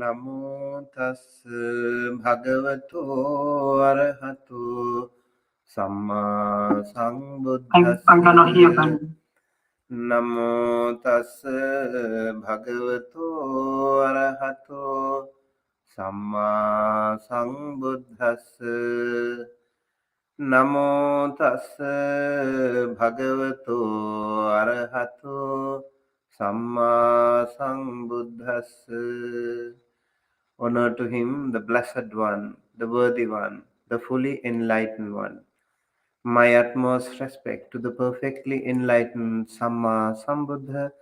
Namo tassa bhagavato arahato samma I'm gonna hear sambuddhassa. them. Namo tassa bhagavato arahato samma sambuddhassa. Namo tassa bhagavato arahato samma sambuddhassa. Honor to him, the Blessed One, the Worthy One, the fully enlightened one. My utmost respect to the perfectly enlightened Samma Sambuddha,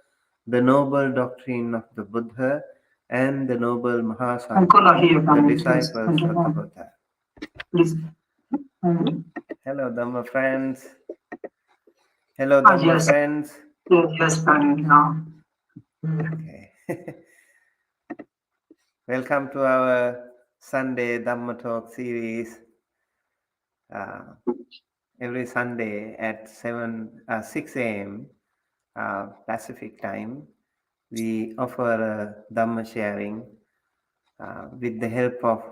the noble doctrine of the Buddha, and the noble I'm Mahasangha, gonna hear the them. disciples of the Buddha. Please. Hello, Dhamma friends. Hello, Dhamma Yes. friends. Yes, now. Okay. Welcome to our Sunday Dhamma Talk series. Every Sunday at 6 a.m. Pacific time, we offer a Dhamma sharing with the help of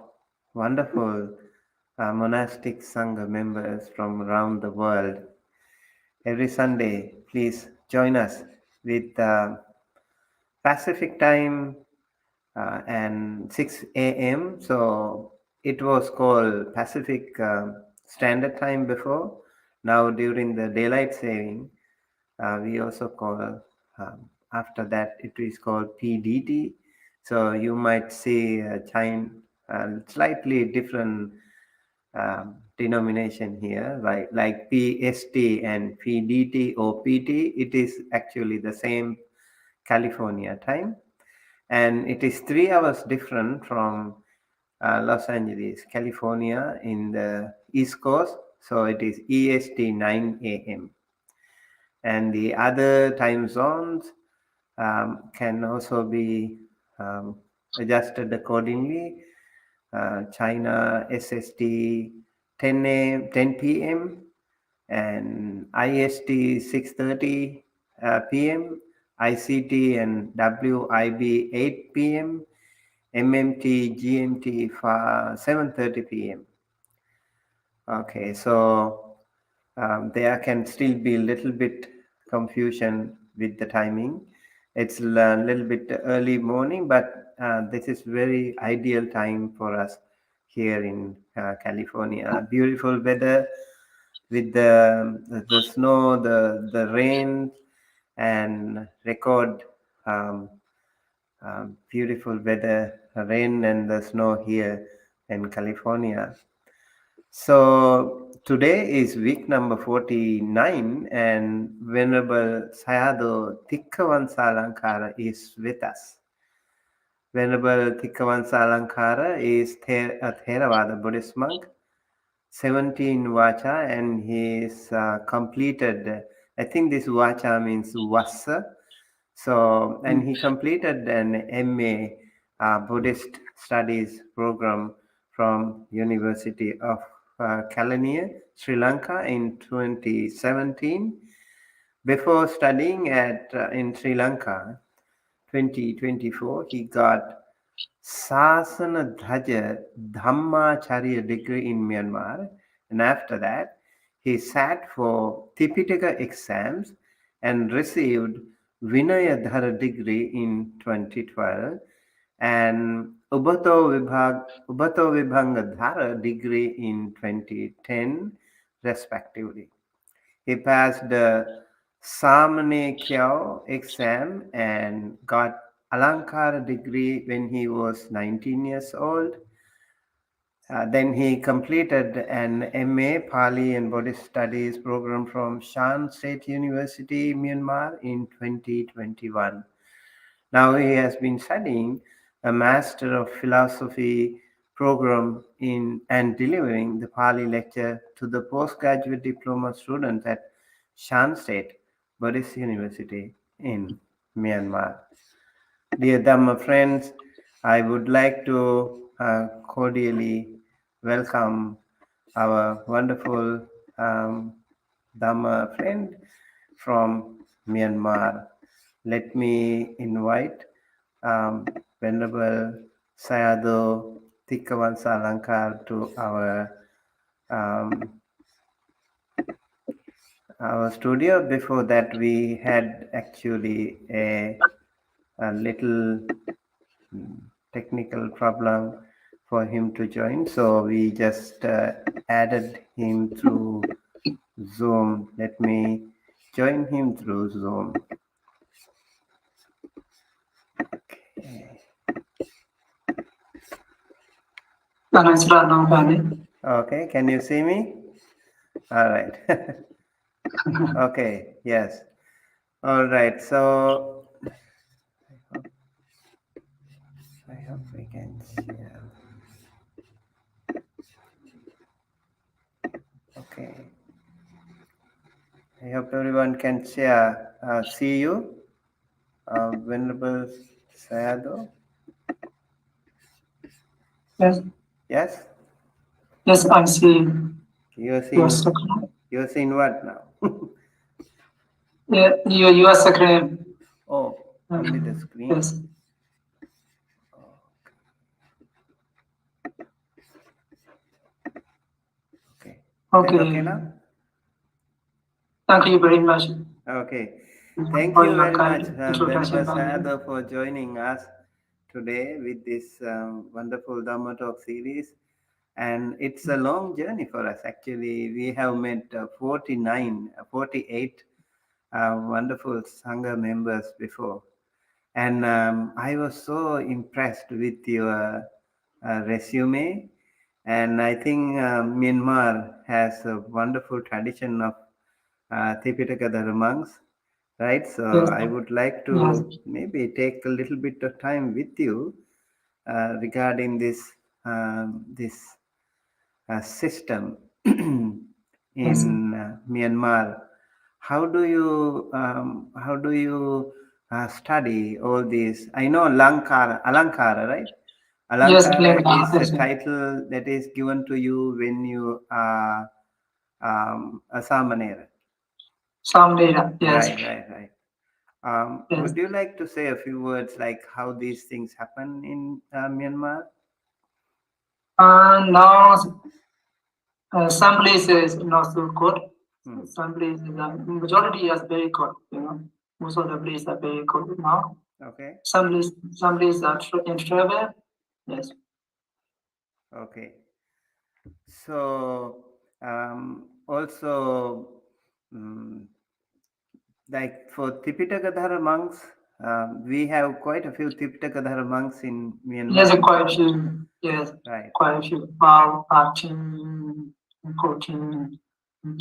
wonderful monastic Sangha members from around the world. Every Sunday, please join us with Pacific time and 6 a.m. So it was called Pacific Standard Time before. Now during the daylight saving, we also call, after that it is called PDT. So you might see a slightly different denomination here, like PST and PDT or PT. It is actually the same California time. And it is 3 hours different from Los Angeles, California in the East Coast. So it is EST 9 a.m. And the other time zones can also be adjusted accordingly. China SST 10 p.m. and IST 6:30 p.m. ICT and WIB 8 p.m. MMT GMT 7:30 p.m. Okay, so there can still be a little bit confusion with the timing. It's a little bit early morning, but this is very ideal time for us here in California. Beautiful weather with the snow, the rain, and record beautiful weather, rain and the snow here in California. So today is week number 49 and Venerable Sayadaw Tikkhavamsalankara is with us. Venerable Tikkhavamsalankara is a Theravada Buddhist monk, 17 Vacha, and he's completed, I think this Vacha means Vassa. So, and he completed an MA Buddhist Studies program from University of Kelaniya, Sri Lanka in 2017. Before studying in Sri Lanka, 2024, he got Sasana Dhaja Dhammacharya degree in Myanmar. And after that, he sat for Tipitaka exams and received Vinayadhara degree in 2012 and Ubato Vibhangadhara degree in 2010, respectively. He passed the Samane Kyao exam and got Alankara degree when he was 19 years old. Then he completed an MA Pali and Buddhist Studies program from Shan State University, Myanmar in 2021. Now he has been studying a Master of Philosophy program and delivering the Pali lecture to the postgraduate diploma students at Shan State Buddhist University in Myanmar. Dear Dhamma friends, I would like to cordially welcome our wonderful Dhamma friend from Myanmar. Let me invite Venerable Sayadaw Tikkhavamsalankara to um, our studio. Before that, we had actually a little technical problem for him to join, so we just added him through Zoom. Let me join him through Zoom. Okay. Can I start now, Pali? Okay, can you see me? All right. Okay, yes. All right, so I hope we can share. Okay. I hope everyone can share. See you, Venerable Sayadaw. Yes. Yes, Yes, I see you're your seeing. screen. You're seeing what now? Yeah, your screen. Oh, only the screen. Yes. Okay. Is that okay Okay. now? Thank you very much Okay. Thank for you your very much, kind Venerable introduction, Pali. Sayadaw, for joining us today with this wonderful Dhamma Talk series. And it's a long journey for us. Actually, we have met 48 wonderful Sangha members before. And I was so impressed with your resume. And I think Myanmar has a wonderful tradition of Tipitaka monks, right? So Yes. I would like Yes. to maybe take a little bit of time with you regarding this system Yes. in Myanmar. How do you study all these? I know Alankara, right? Yes, Alankara Glenn. is a Yes. title that is given to you when you are a Samanera. Someday. Yes. Right. Yes. Would you like to say a few words like how these things happen in Myanmar? Now, some places not so good. Hmm. Some places, majority is very good. Most of the places are very good now. Okay. Some places are in trouble. Yes. Okay. So also, mm, like for Tipitaka monks, we have quite a few Tipitaka monks in Yes, Myanmar. quite a few. Yes, Right. quite a few. Wow, arching, coaching,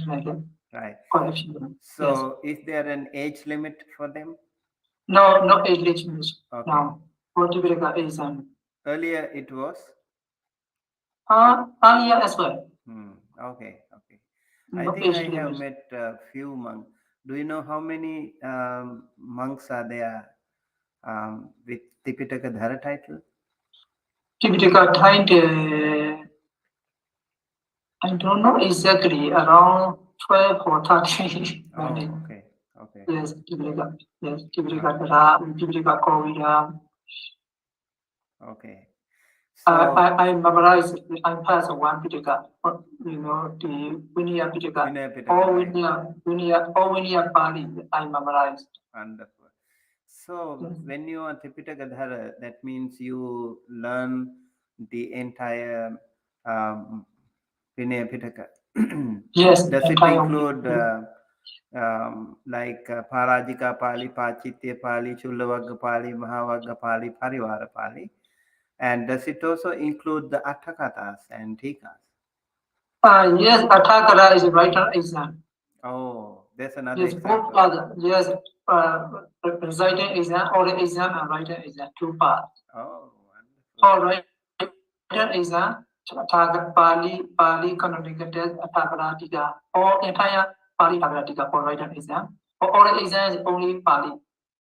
like that. Right. Quite a few. Yes. So is there an age limit for them? No, no age limit. Okay. No. For Tibetaka is Earlier it was. earlier as well. Okay. I No think age I have limit. met a few monks. Do you know how many monks are there with Tipitaka Dhara title? Tibetaka time, I don't know exactly, around 12 or 13. Oh, okay. Yes, Tibetaka. Yes, Tibetaka Right. Dhara, Tibetaka Kovida. Okay. I memorized, I passed one Pitaka, the Vinaya Pitaka, Vinaya Pitaka, all right. Vinaya Pali, I memorized. Wonderful. So Yes. when you are Tipitaka Dhara, that means you learn the entire Vinaya Pitaka. Yes, Does it entire include like Parajika Pali, Pachitya Pali, Chulavagga Pali, Mahavagga Pali, Parivara Pali? And does it also include the Attakatas and Tikas? Yes, Atakara is a writer exam. Oh, there's another Yes, both example. are, yes, reciting exam, oral exam, and written exam, two parts. Oh, wonderful. For written exam, Pali canonical test, Atakaratika, or entire Pali Takaratika for written exam. For oral exam is only Pali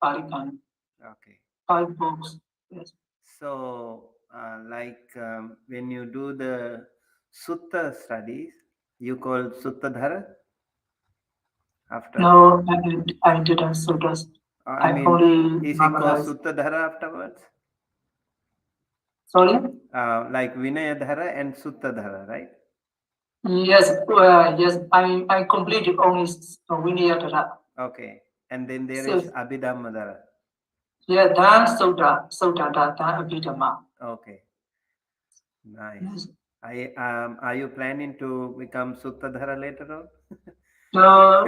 can. Okay. 5 books. Yes. So, like when you do the Sutta studies, you call Sutta Dhara after? No, I didn't suggest. I I mean, only is it called memorized. Sutta Dhara afterwards? Sorry? Like Vinayadhara and Suttadhara, right? Yes, yes, I completed only Vinayatara. Okay. And then there So, is Abhidhammadhara. yeah, Dan Sota, Dan Abhidhamma. Okay. Nice. Yes. Are you planning to become Suttadhara later on? No,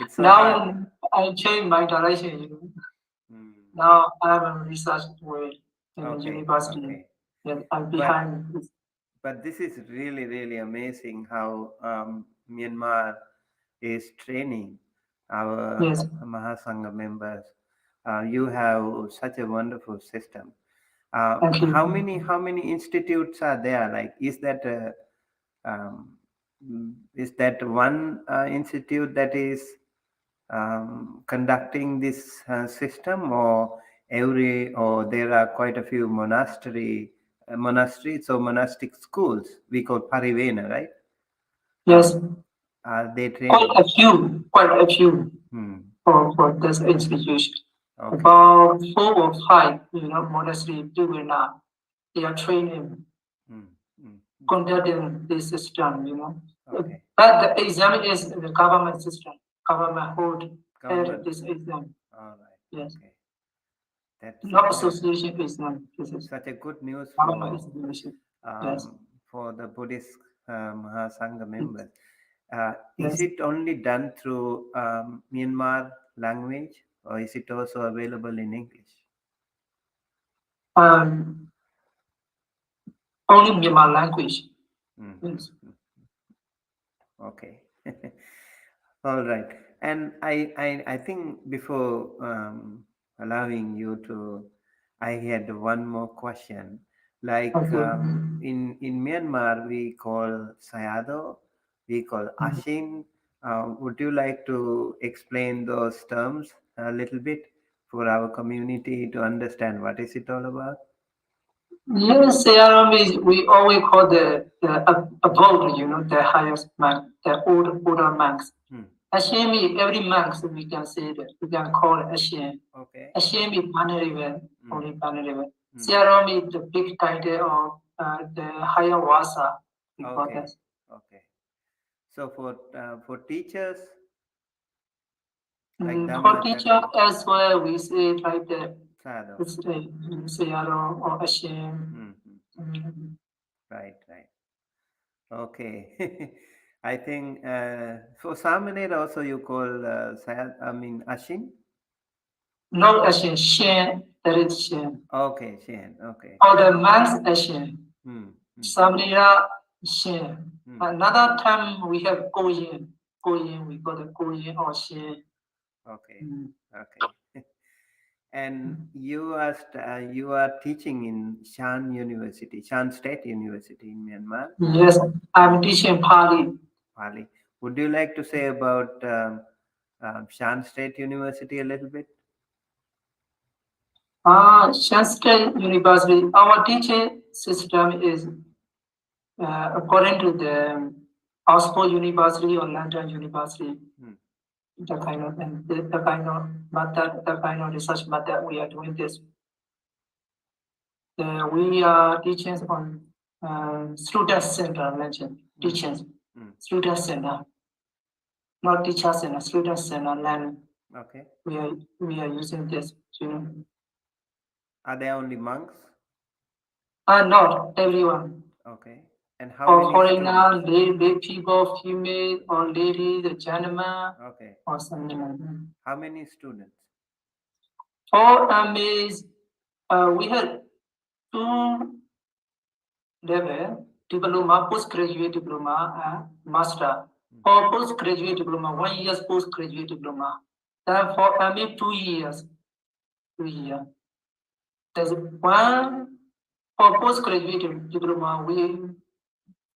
It's so hard. now I change my direction. You know. Hmm. Now I'm a research way in the Okay. university. Okay. Yes, I'm But behind this. but this is really really amazing how Myanmar is training our Yes, Mahasangha members. You have such a wonderful system. thank you. How many institutes are there? Like, um, is that one institute that is conducting this system, or there are quite a few monasteries or monastic schools we call parivena, right? Yes, Are they training? quite a few Hmm. for this institution. Okay. About 4 or 5, monastery doing now. They are training, Hmm. Hmm. conducting this system. Okay. But the exam is the government system. Government hold Government. this exam. All right. Yes, Okay. That's not association exam. This is such a good news government examination. Yes, for the Buddhist Mahasangha yes, members. Is yes. it only done through Myanmar language, or is it also available in English? Um, Only Myanmar language. Mm, Yes. okay. All right. And I think before allowing you to, I had one more question. Like Okay. in Myanmar, we call Sayadaw, we call Mm. Ashin. Would you like to explain those terms a little bit for our community to understand what is it all about? Yes, we always call the abode, the highest monk, the older monks. Hmm. Ashemi, every monk, so we can say that, we can call it Ashem. Okay. Ashemi Panarivan, Hmm. only Panarivan. Hmm. Siarami, the big title of the higher Vasa, we call Okay. that. Okay. So for teachers like For teacher Dhammacharya, as well, we say like that, Sadhu. it's Sayadaw or Ashem. Mm-hmm. Right, right. Okay. I think for Samanera also you call Ashin? No Ashem, Shan, that is Shan. Okay, Shan. Okay. Or the monks Ashem. Hmm. Hmm. Samrira Shan. Hmm. Another time we have Goyin. Goyin, we call it Goyin or Shan. Okay. Okay. And you are teaching in Shan University, Shan State University in Myanmar. Yes, Uh, I'm teaching Pali. Pali. Would you like to say about Shan State University a little bit? Shan State University, our teaching system is according to the Oxford University or London University. Hmm. The kind of and the kind of method, the kind of research method we are doing this. We are teaching on student center mentioned teachings, Hmm. student center, not teacher center, student center. And Okay. we are using this. Are there only monks? Not everyone. Okay. And how For many students? foreigner, lay people, female or lady, the gentleman, Okay. or something like that. How many students? For MAs, we had 2 level diploma, postgraduate diploma, and master. For postgraduate diploma, 1 year's postgraduate diploma. Then for MA, 2 years, 2 years. There's one for postgraduate diploma. We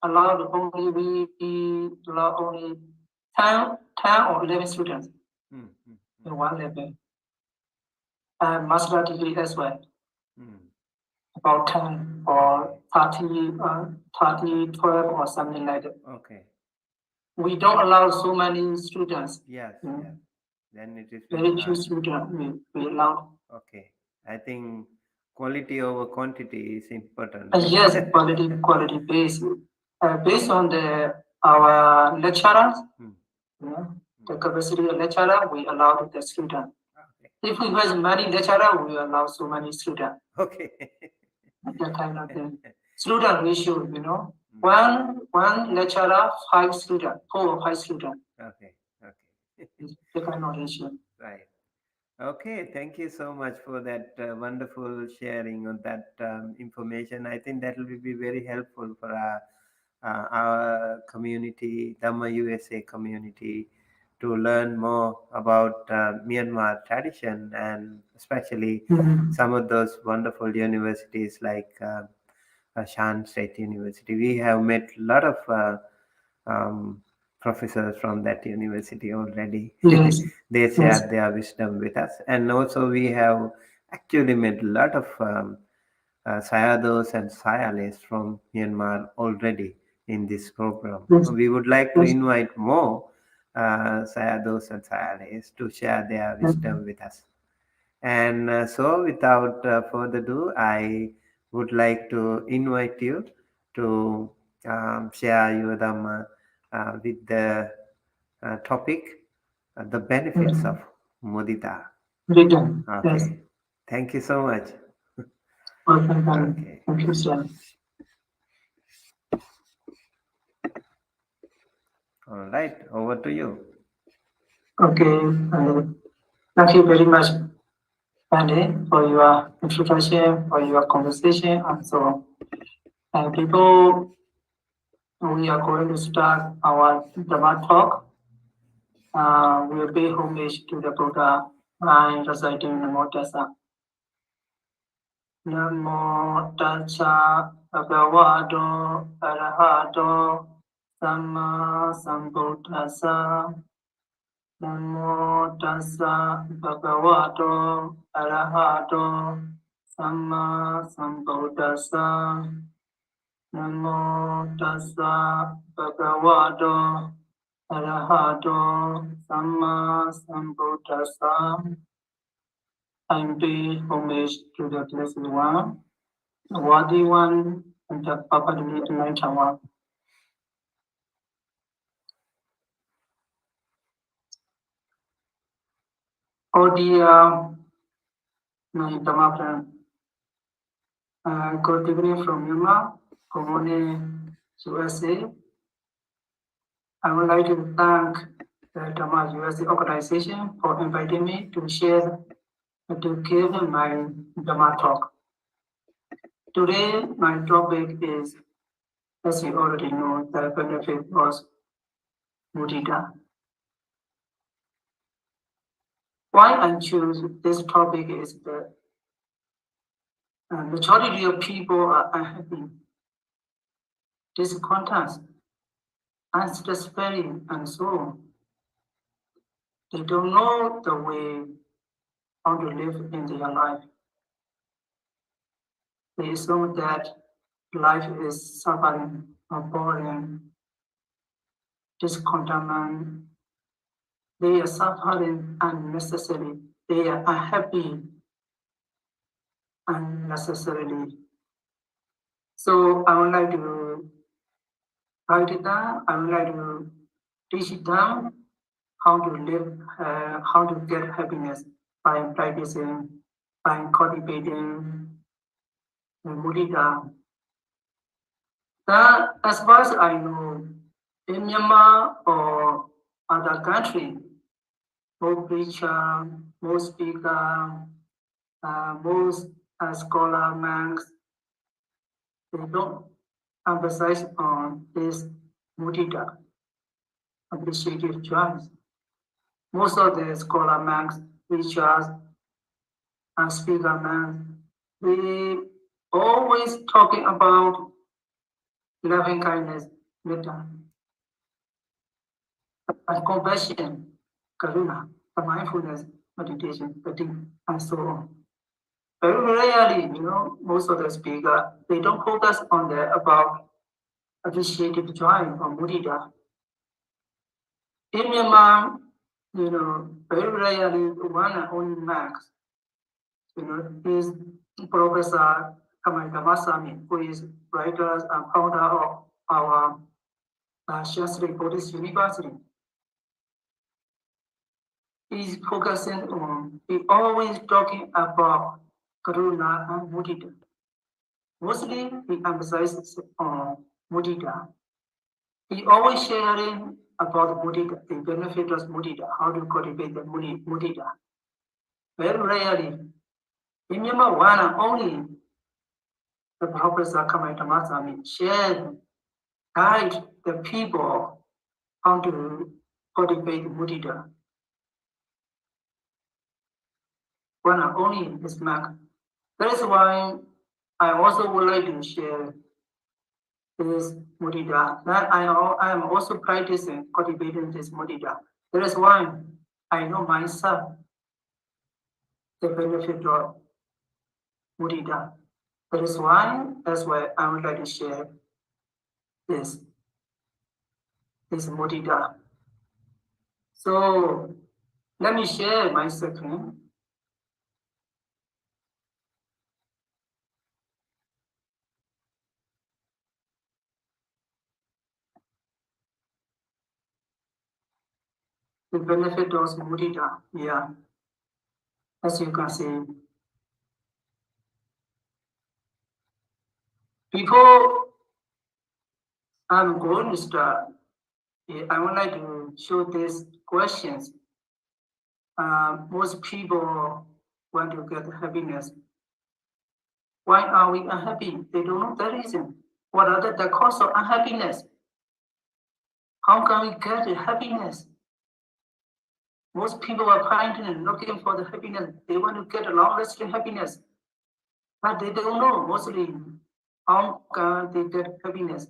allow only 10 or 11 students Hmm. in one level. And master degree as well, about 10 or 30, 12 or something like that. Okay. We don't allow so many students. Yes. Mm. Yes. Then it is Very very few hard. students we allow. Okay. I think Quality over quantity is important, Yes, right? quality based. Based on our lecturers, Hmm. the capacity of lecturer, we allow the student. Okay. If we have many lecturer, we allow so many students. Okay. That kind of thing. Student ratio, Hmm. one lecturer, 5 students, 4 or 5 students. Okay. Okay. The kind of ratio. Right. Okay, thank you so much for that wonderful sharing of that information. I think that will be very helpful for our community, Dhamma USA community, to learn more about Myanmar tradition, and especially Mhm. some of those wonderful universities like Shan State University. We have met a lot of um, professors from that university already. Yes, They yes. share their wisdom with us, and also we have actually met a lot of Sayados and Sayales from Myanmar already in this program. Yes, We would like to yes, invite more Sayados and Sayales to share their yes. wisdom with us. And so, without further ado, I would like to invite you to share your Dhamma with the topic, the benefits of mudita. Written. Yes. Okay. Thank you so much. Welcome, and Okay. thank you, sir. All right. Over to you. Okay, thank you very much, Andy, for your introduction, for your conversation, and so on. And people, we are going to start our Dhamma talk. We'll pay homage to the Buddha by reciting Namo Tassa. Namo Tassa Bhagavato Arahato Samma Sambuddhassa. Namo Tassa Bhagavato Arahato Samma Sambuddhassa. Namo Tassa Bhagavato Arahato Samma Sambuddhassa. I pay homage to the Blessed One, the Worthy One, and the Perfectly Enlightened One. Oh dear, my Dhamma friend, good evening from Myanmar, good morning, USA. I would like to thank the Dhamma USA organization for inviting me to share and to give my Dhamma talk. Today, my topic is, as you already know, the benefit of mudita. Why I choose this topic is that majority of people are unhappy, discontent, unsatisfied, and so on. They don't know the way how to live in their life. They assume that life is suffering or boring, discontentment. They are suffering unnecessarily. They are unhappy unnecessarily. So I would like to write it down. I would like to teach it down how to live, how to get happiness by practicing, by cultivating mudita. That, as far as I know, in Myanmar or other country, most preacher, most speaker, most scholar, monks, they don't emphasize on this mudita, appreciative choice. Most of the scholar, monks, preachers, and speaker, monks, they always talking about loving kindness, metta, and compassion, karuna, the mindfulness, meditation, sati, and so on. Very rarely, most of the speaker, they don't focus on the about appreciative joy or mudita. In Myanmar, very rarely one and only max, is Professor Kamayama, who is writer and founder of our Shan Buddhist University. He's focusing on, he always talking about Karuna and Mudita. Mostly he emphasizes on Mudita. He always sharing about Mudita, the benefit of Mudita, how to cultivate the Mudita. Very rarely, in Myanmar, one and only the Professor Kamayama shared, guide the people how to cultivate Mudita. One and only in this mark. That is why I also would like to share this mudita. That I am also practicing cultivating this mudita. That is why I know myself the benefit of mudita. That's why I would like to share this mudita. So let me share my screen. The benefit of mudita, yeah. As you can see, before I'm going to start, I would like to show these questions. Most people want to get happiness. Why are we unhappy? They don't know the reason. What are the cause of unhappiness? How can we get happiness? Most people are finding and looking for the happiness. They want to get a long-lasting happiness. But they don't know mostly how can they get happiness.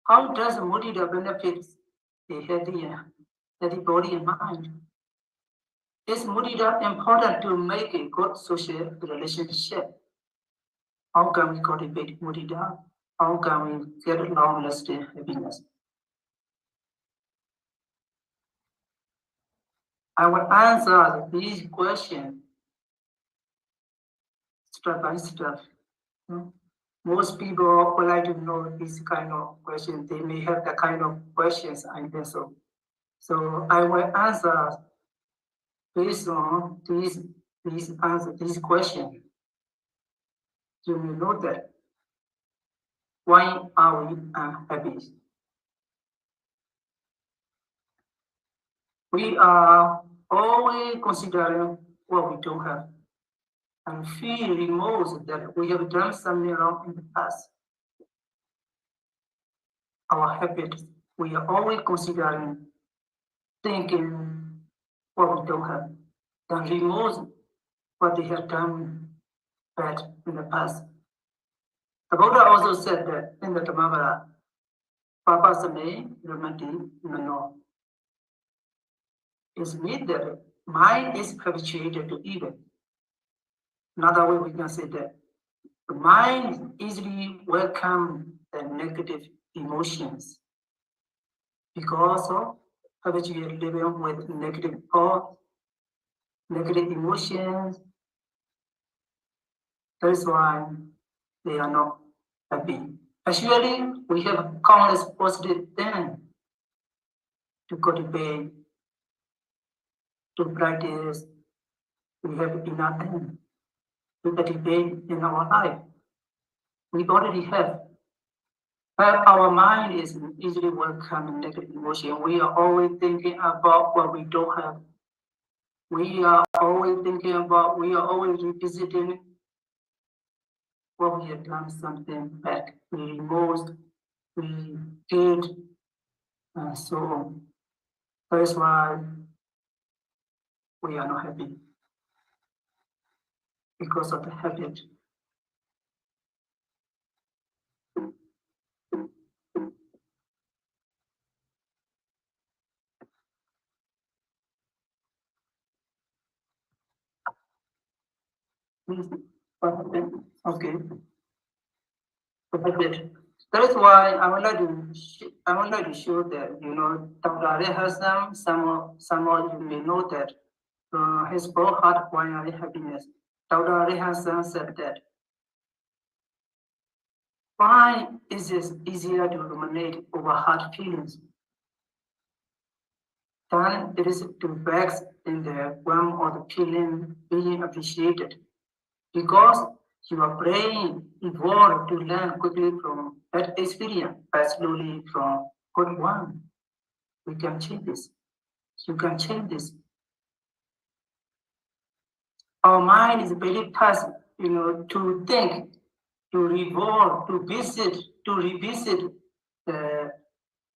How does mudita benefit the healthy body and mind? Is mudita important to make a good social relationship? How can we cultivate mudita? How can we get long-lasting happiness? I will answer these questions step by step. Most people would like to know this kind of questions. They may have the kind of questions I answer. So I will answer based on these questions. You will know that why are we unhappy? We are always considering what we don't have and feel remorse that we have done something wrong in the past. Our habits, we are always considering thinking what we don't have, and remorse what they have done bad in the past. The Buddha also said that in the Dhamma, Papasame Ramati Mano. It means that mind is habituated to evil. Another way we can say that the mind easily welcomes the negative emotions because of habituated living with negative thoughts, negative emotions. That's why they are not happy. Actually, we have countless positive things to cultivate, to practice. We have enough things to cultivate in our life. We already have. But our mind is easily welcoming negative emotion. We are always thinking about what we don't have. We are always revisiting what we have done something bad. We remorse, we did, and so on. That's why we are not happy. Because of the habit. Okay. That is why I would like to show that Dr. has some of you may know that his book Heart Why Happiness. Dr. Rehan said that Why is it easier to ruminate over hard feelings than it is to bask in the warmth of the feeling being appreciated? Because your brain evolved to learn quickly from that experience, but slowly from good one. We can change this. You can change this. Our mind is very fast, to think, to revolve, to revisit the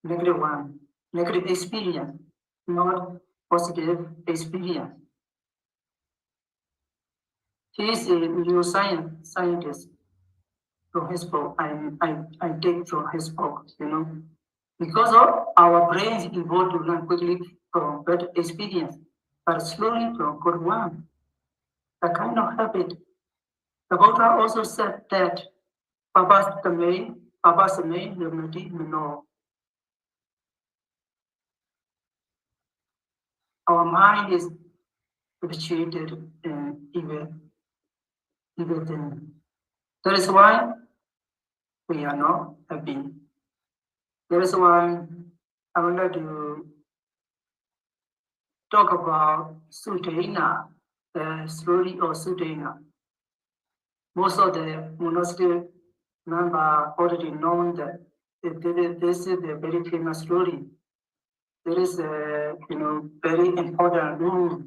negative experience, not positive experience. He is a neuroscience scientist from his book. I take from his book, because of our brains evolved to learn quickly from bad experience, but slowly from good one. The kind of habit. The Buddha also said that Babasame, Lumati Mino. Our mind is habituated in evil thing. That is why we are not happy. That is why I would like to talk about Sutaina, the story of Sutaina. Most of the monastic members already know that this is a very famous story. There is a very important rule.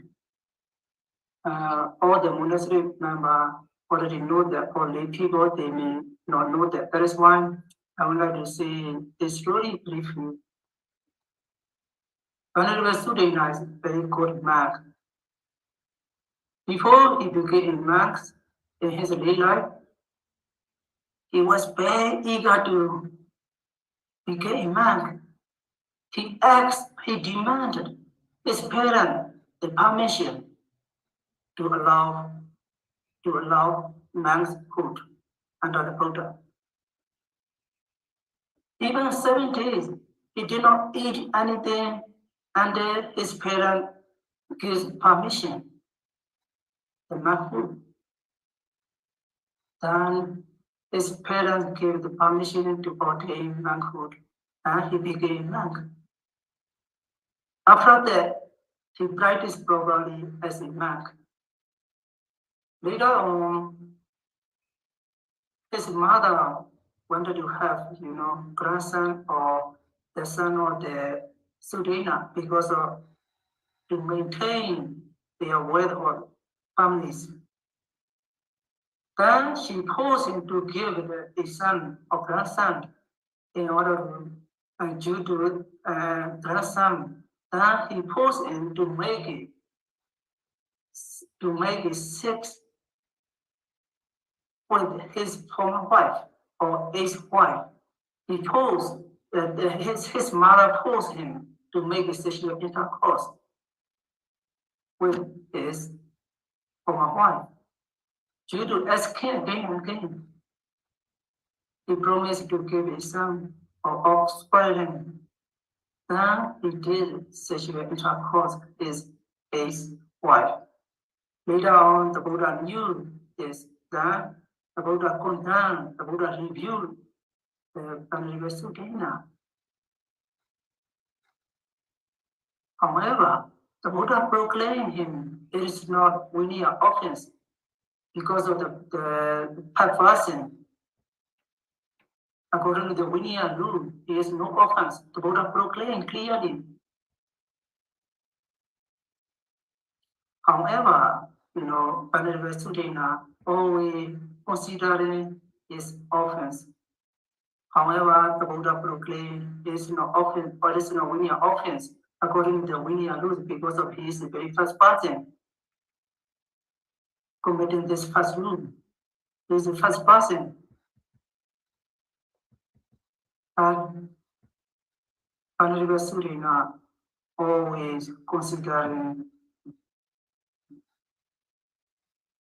All the monastic members already know that, or lay people they may not know that. That is why I would like to say this story briefly. Venerable Sutaina is a very good monk. Before he became a monk in his daily life, he was very eager to become a monk. He demanded his parents the permission to allow monkshood under the Buddha. Even 7 days, he did not eat anything until his parents gives permission. The monkhood. Then his parents gave the permission to obtain monkhood, and he became monk. After that, he practiced properly as a monk. Later on, his mother wanted to have, grandson or the son of the Sutaina because of to maintain their wealth of families. Then she forced him to give the son or grandson in order due to grandson. Then he forced him to make it 6 with his former wife or ex-wife. He forced his mother forced him to make a sexual intercourse with his former wife. Due to asking again and again, he promised to give his son or offspring. Then he did sexual intercourse with his ex-wife. Later on, the Buddha knew this. Then the Buddha condemned, the Buddha rebuked the Venerable Sutaina. However, the Buddha proclaimed him it is not venial offense because of the perversion. According to the venial rule, there is no offense. The Buddha proclaimed clearly. However, Venerable Sutaina always considering his offense. However, the Buddha proclaimed there is no offense, or there is no venial offense according to the venial rules because of his very first person committing this first rule. He is the first person. And Venerable Sutaina always considering,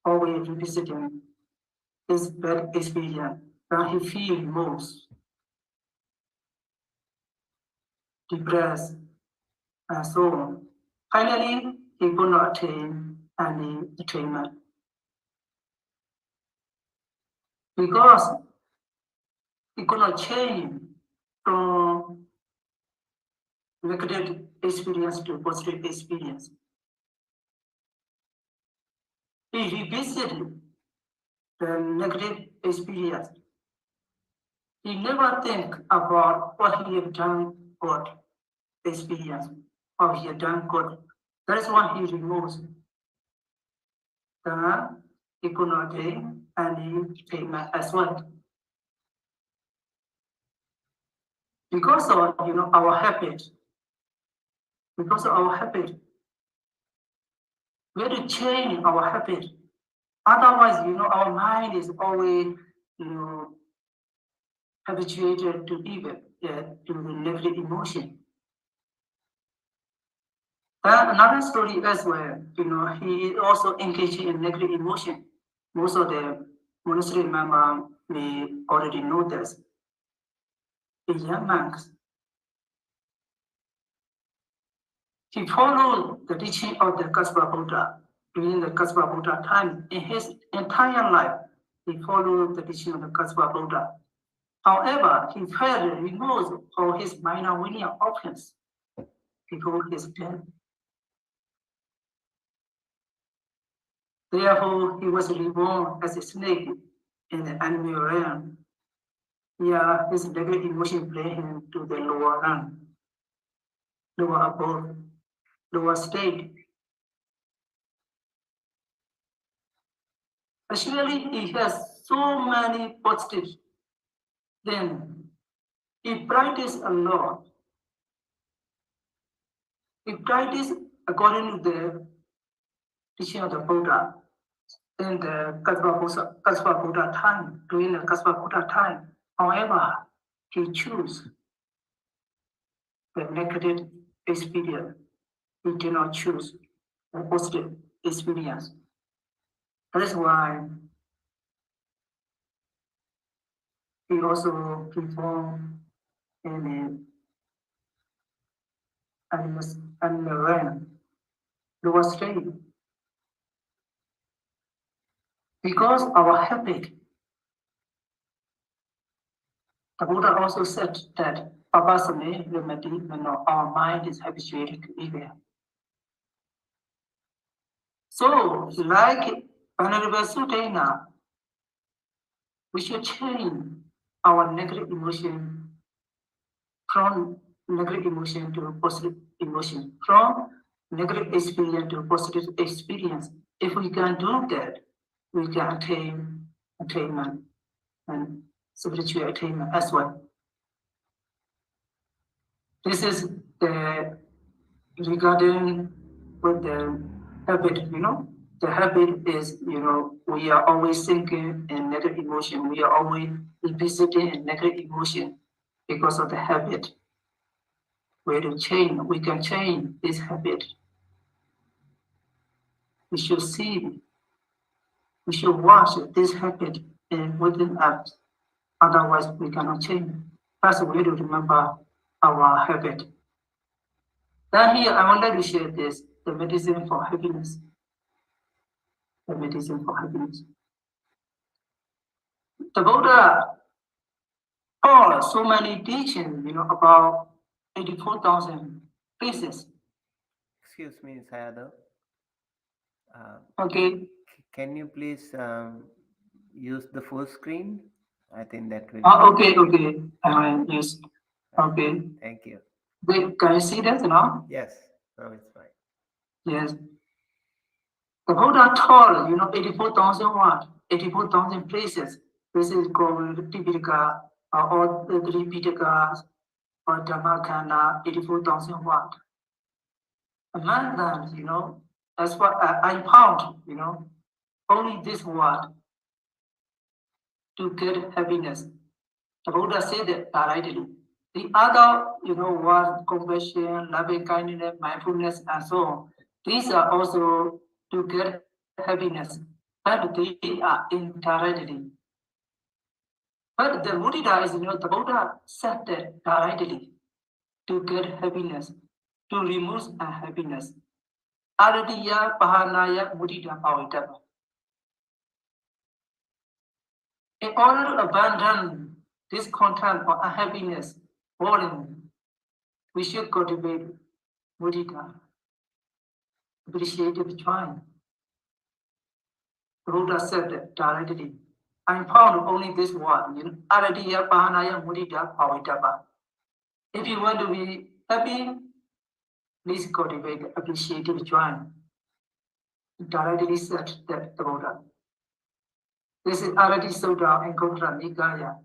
always revisiting his bad experience that he feels most depressed and so on. Finally, he could not attain any attainment. Because he could not change from negative experience to positive experience. He revisited the negative experience. He never think about what he had done good experience, or he had done good. That is why he removes. He could not take any payment as well. Because of our habit, we have to change our habit. Otherwise, our mind is always habituated to evil, to the negative emotion. Another story as well, he is also engaging in negative emotion. Most of the monastery members may already know this. The young monks, he followed the teaching of the Kaspa Buddha during the Kaspa Buddha time. In his entire life, he followed the teaching of the Kaspa Buddha. However, he felt remorse for his minor venial offense before his death. Therefore, he was reborn as a snake in the animal realm. Here, his negative emotion brought him to the lower realm, lower abode, lower state. Actually, he has so many positives. Then he practiced a lot. He practiced according to the teaching of the Buddha in the Kaspa Buddha time, during the Kaspa Buddha time. However, he chose the negative experience. He did not choose the positive experience. That is why he also performed in the realm, lower state. Because our habit, the Buddha also said that Papasame remedy when our mind is habituated to evil. So, like Venerable Sutena, we should change our negative emotion from negative emotion to positive emotion, from negative experience to positive experience. If we can do that, we can attain attainment and spiritual attainment as well. This is the regarding with the habit, The habit is, we are always thinking in negative emotion. We are always revisiting in negative emotion because of the habit. We can change this habit. We should see, we should watch this habit within us. Otherwise, we cannot change. First, we have to remember our habit. Then here, I wanted to share this, the medicine for happiness. The medicine for happiness. The Buddha taught so many teachings, about 84,000 pieces. Excuse me, Sayadaw. Okay. Can you please use the full screen? I think that will. Okay. I will use. Okay. Thank you. Wait, can you see that now? Yes. Now it's fine. Yes. The Buddha taught, 84,000 what? 84,000 places. This is called Tipitaka, or the three Pitakas, or Dhammakanda, 84,000 what? Among them, that's what I found, only this word to get happiness. The Buddha said that directly. The other, words, compassion, loving kindness, mindfulness, and so on, these are also to get happiness, but they are indirectly. But the mudita is, the Buddha said that directly to get happiness, to remove unhappiness. Aradiya pahanaya mudita pavitava. In order to abandon discontent or unhappiness, boredom, we should cultivate mudita, appreciative joy. Buddha said that directly. I found only this one, aradiya pahanaya mudita pavitapa. If you want to be happy, please cultivate appreciative joy. Directly said that the Buddha. This is already Sutta and Kontra Nikaya.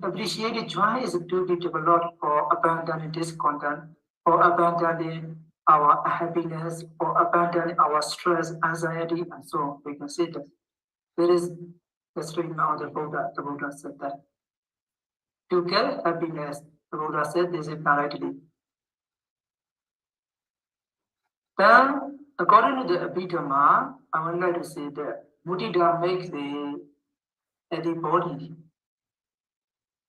Appreciative joy is to be developed for abandoning discontent, for abandoning our happiness, for abandoning our stress, anxiety, and so on. We can see that. There is the statement of the Buddha. The Buddha said that. To get happiness, the Buddha said this is directly. Then, according to the Abhidhamma, I would like to say that mudita makes the body.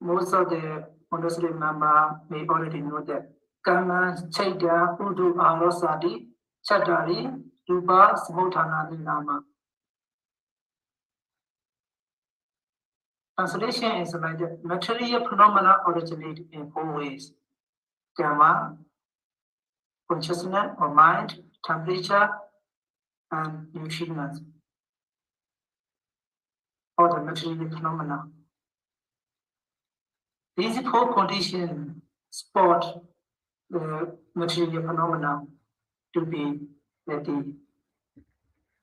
Most of the Monastic members may already know that. Kama, Chaita, Udu, Arosadi, Chatari, Rupa, Samotana, Nama. Translation is like that. Material phenomena originate in four ways. Kama, consciousness or mind, temperature, and nutrition, or the material phenomena. These four conditions support the material phenomena to be ready.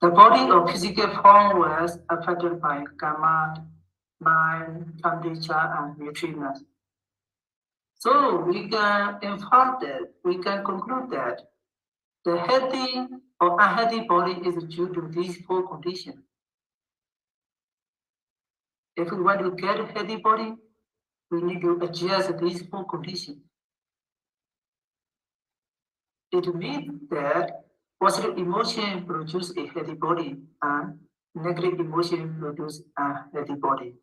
The body or physical form was affected by karma, mind, temperature, and nutrition. So we can infer that, we can conclude that the healthy or unhealthy body is due to these four conditions. If we want to get a healthy body, we need to adjust these four conditions. It means that positive emotion produces a healthy body and negative emotion produces a healthy body.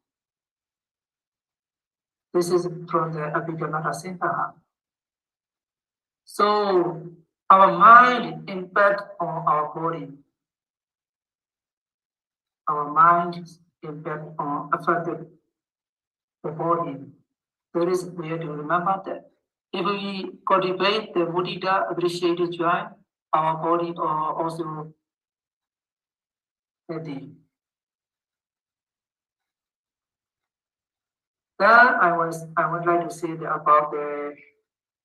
This is from the Abhidhamma Sutta. So our mind impacts on our body. Our mind impact on affected the body. There is we have to remember that. If we cultivate the mudita, appreciative joy, our body are also healthy. Then I would like to say that about the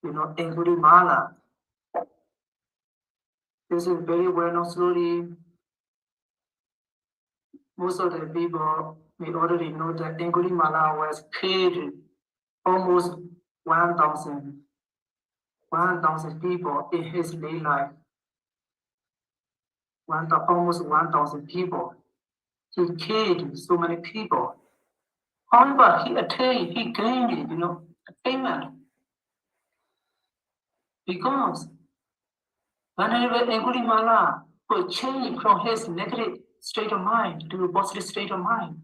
Angulimala. This is very well known story. Most of the people may already know that Angulimala was killed almost 1,000 people in his daily life. Almost 1,000 people. He killed so many people. However, he gained, attainment. Because whenever Angulimala could change from his negative state of mind to a positive state of mind,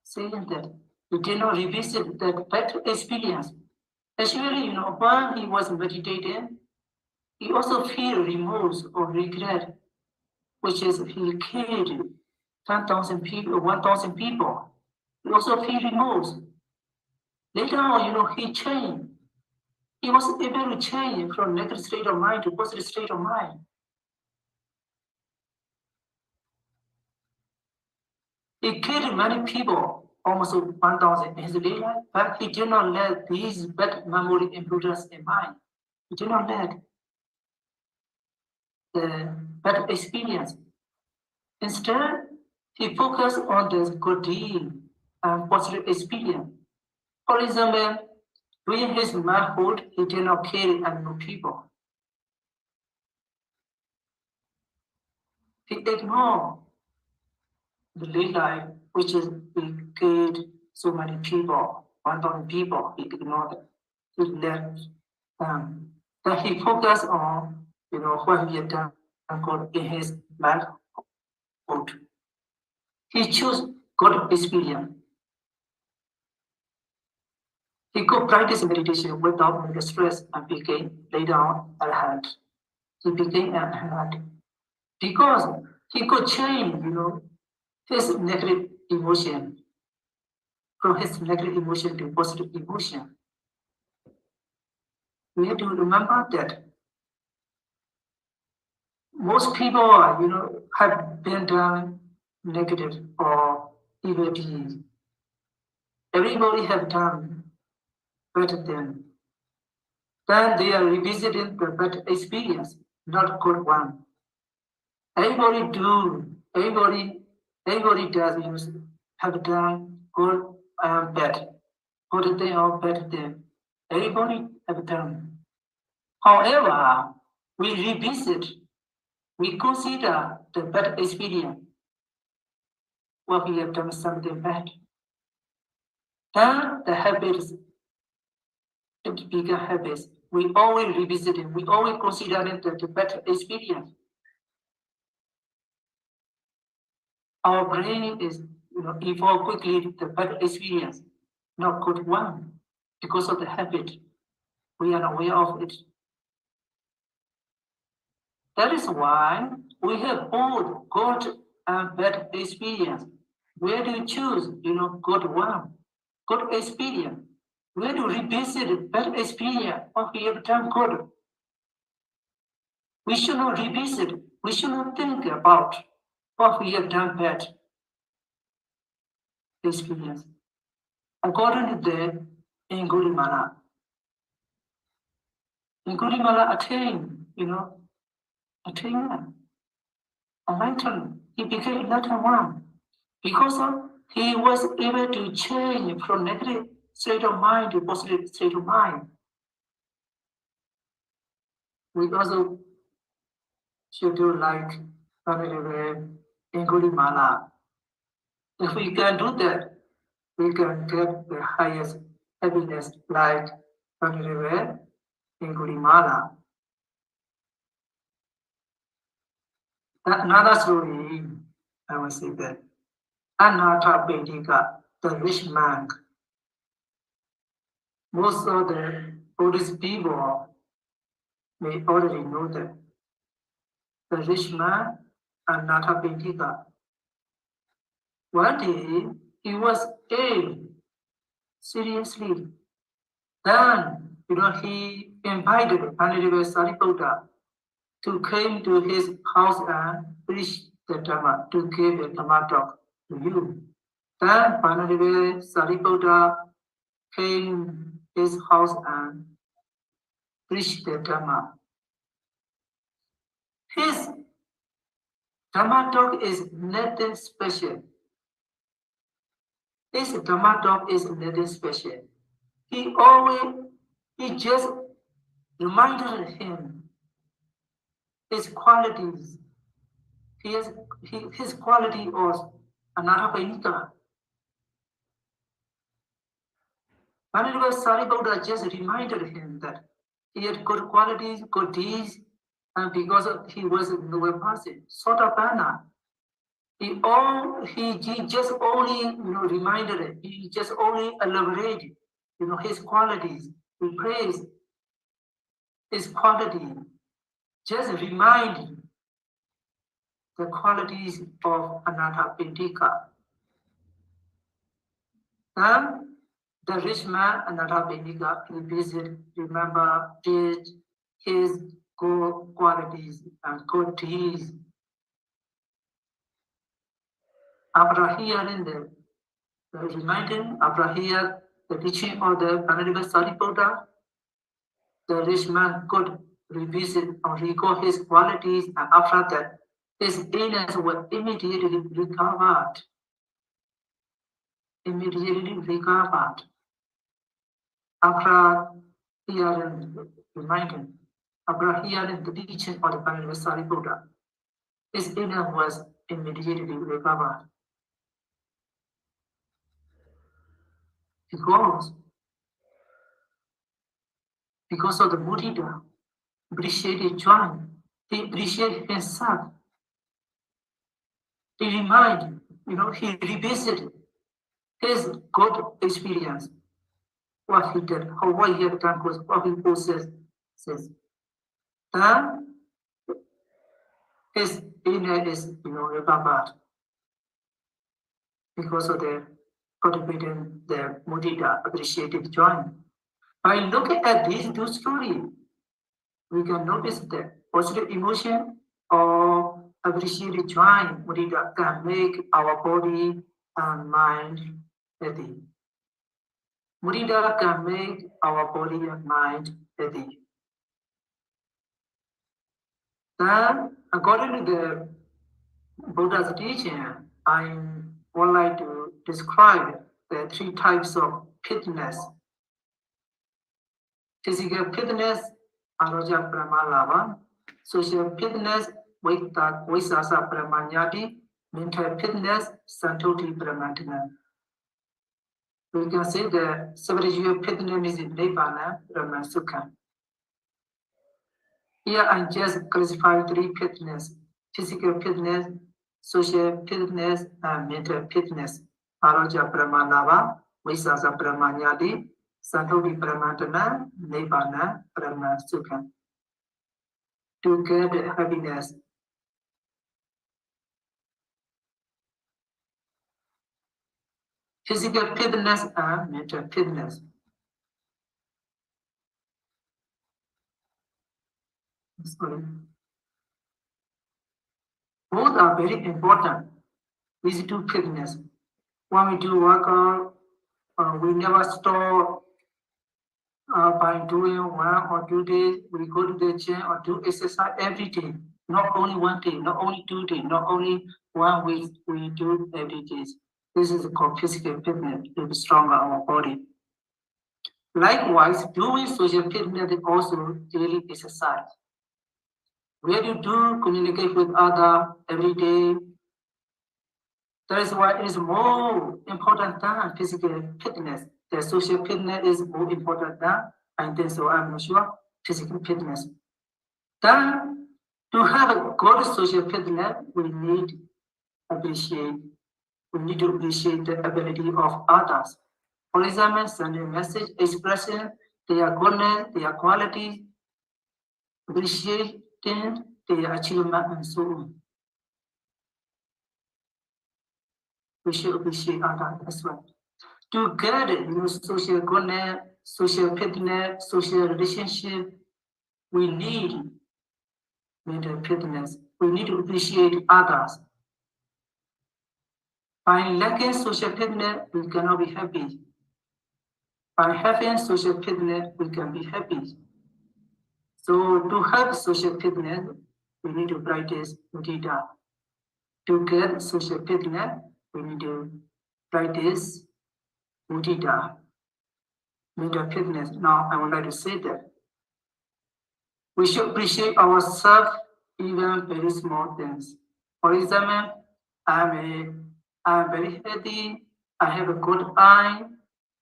saying that he did not revisit that bad experience. Actually, when he was meditating, he also feel remorse or regret, which is he killed 10,000 people, 1,000 people. He also feel remorse. Later on, he changed. He was able to change from negative state of mind to positive state of mind. He killed many people, almost 1,000 in his daily life, but he did not let these bad memory influence in mind. He did not let the bad experience. Instead, he focused on the good deed and positive experience. For example, during his manhood, he did not kill animal people. He ignored the daily life, which is he killed so many people, 1,000 people. He ignored it. He left them. Then he focused on, what he had done good in his manhood. He chose good experience. He could practice meditation without any stress and became later on arhat. He became arhat because he could change, his negative emotion, from his negative emotion to positive emotion. We have to remember that most people, have been done negative or evil deeds. Everybody have done better than. Then they are revisiting the bad experience, not good one. Everybody does have done good and bad, good thing or bad thing. Everybody have done. However, we revisit, we consider the bad experience, what we have done something bad. Then the habits, it become habits. We always revisit it. We always consider it the bad experience. Our brain is, evolve quickly the bad experience, not good one, because of the habit. We are aware of it. That is why we have both good and bad experience. Where do you choose, good one, good experience? Where do you revisit bad experience of we have done good? We should not revisit. We should not think about what we have done bad experience. According to the Angulimala attained, enlightened. He became enlightened one because he was able to change from negative state of mind to positive state of mind. We also should do like Angulimala. If we can do that, we can get the highest happiness like Angulimala. Another story, I will say that Anathapindika, the rich man. Most of the Buddhist people may already know that. The rich man, Anathapindika. One day, he was ill, seriously. Then, he invited Venerable Sariputta to come to his house and preach the Dhamma, to give a Dhamma talk to you. Then Venerable Sariputta came to his house and preached the Dhamma. His Dhamma talk is nothing special. His Dhamma talk is nothing special. He just reminded him his qualities. His quality was Anathapindika. Venerable Sariputta just reminded him that he had good qualities, good deeds, and because he was a noble person, Sotapanna. He just only reminded it. He just only elaborated his qualities. He praised his quality. Just remind the qualities of Anathapindika. Then the rich man Anathapindika remember his good qualities and good deeds. After hearing the reminding, after hearing the teaching of the Venerable Sariputta, the rich man could revisit or recall his qualities, and after that, his illness was immediately recovered. After hearing reminding, after hearing the teaching of the Venerable Sariputta, his illness was immediately recovered. Because of the mudita, appreciated joy, he appreciated himself. He reminded, he revisited his good experience, what he did, what he had done, what he possesses. Then his illness is, recovered. because of the cultivating the mudita, appreciative joy. By looking at these two stories, we can notice that positive emotion or appreciative joy, mudita, can make our body and mind healthy. Mudita can make our body and mind healthy. Then, according to the Buddha's teaching, I would like to describe the three types of fitness. Physical fitness, aroja pramalava, social fitness, vaisasa pramanyati, mental fitness, santoti pramantana. We can say the spiritual fitness is nibbana, brahma sukha. Here I just classify three fitness: physical fitness, social fitness, and mental fitness. Aroja pramalava, vaisasa pramanyati, santoti pramantana, nibbana, brahma sukha. To get happiness. Physical fitness and mental fitness. Sorry. Both are very important. These two fitness. When we do workout, we never stop by doing 1 or 2 days. We go to the gym or do exercise every day. Not only 1 day, not only 2 days, not only 1 week. We do every day. This is called physical fitness to be stronger our body. Likewise, doing social fitness is also daily exercise. Where you do communicate with others every day. That is why it is more important than physical fitness. The social fitness is more important than, I think so, I'm not sure, physical fitness. Then, to have a good social fitness, we need to appreciate the ability of others. For example, sending message, expressing their goodness, their qualities, appreciating their achievement, and so on. We should appreciate others as well. To get social goodness, social fitness, social relationship, we need mental fitness. We need to appreciate others. By lacking social fitness, we cannot be happy. By having social fitness, we can be happy. So to have social fitness, we need to practice mudita. To get social fitness, we need to practice mudita. Mental fitness. Now I would like to say that we should appreciate ourselves, even very small things. For example, I'm very healthy. I have a good eye.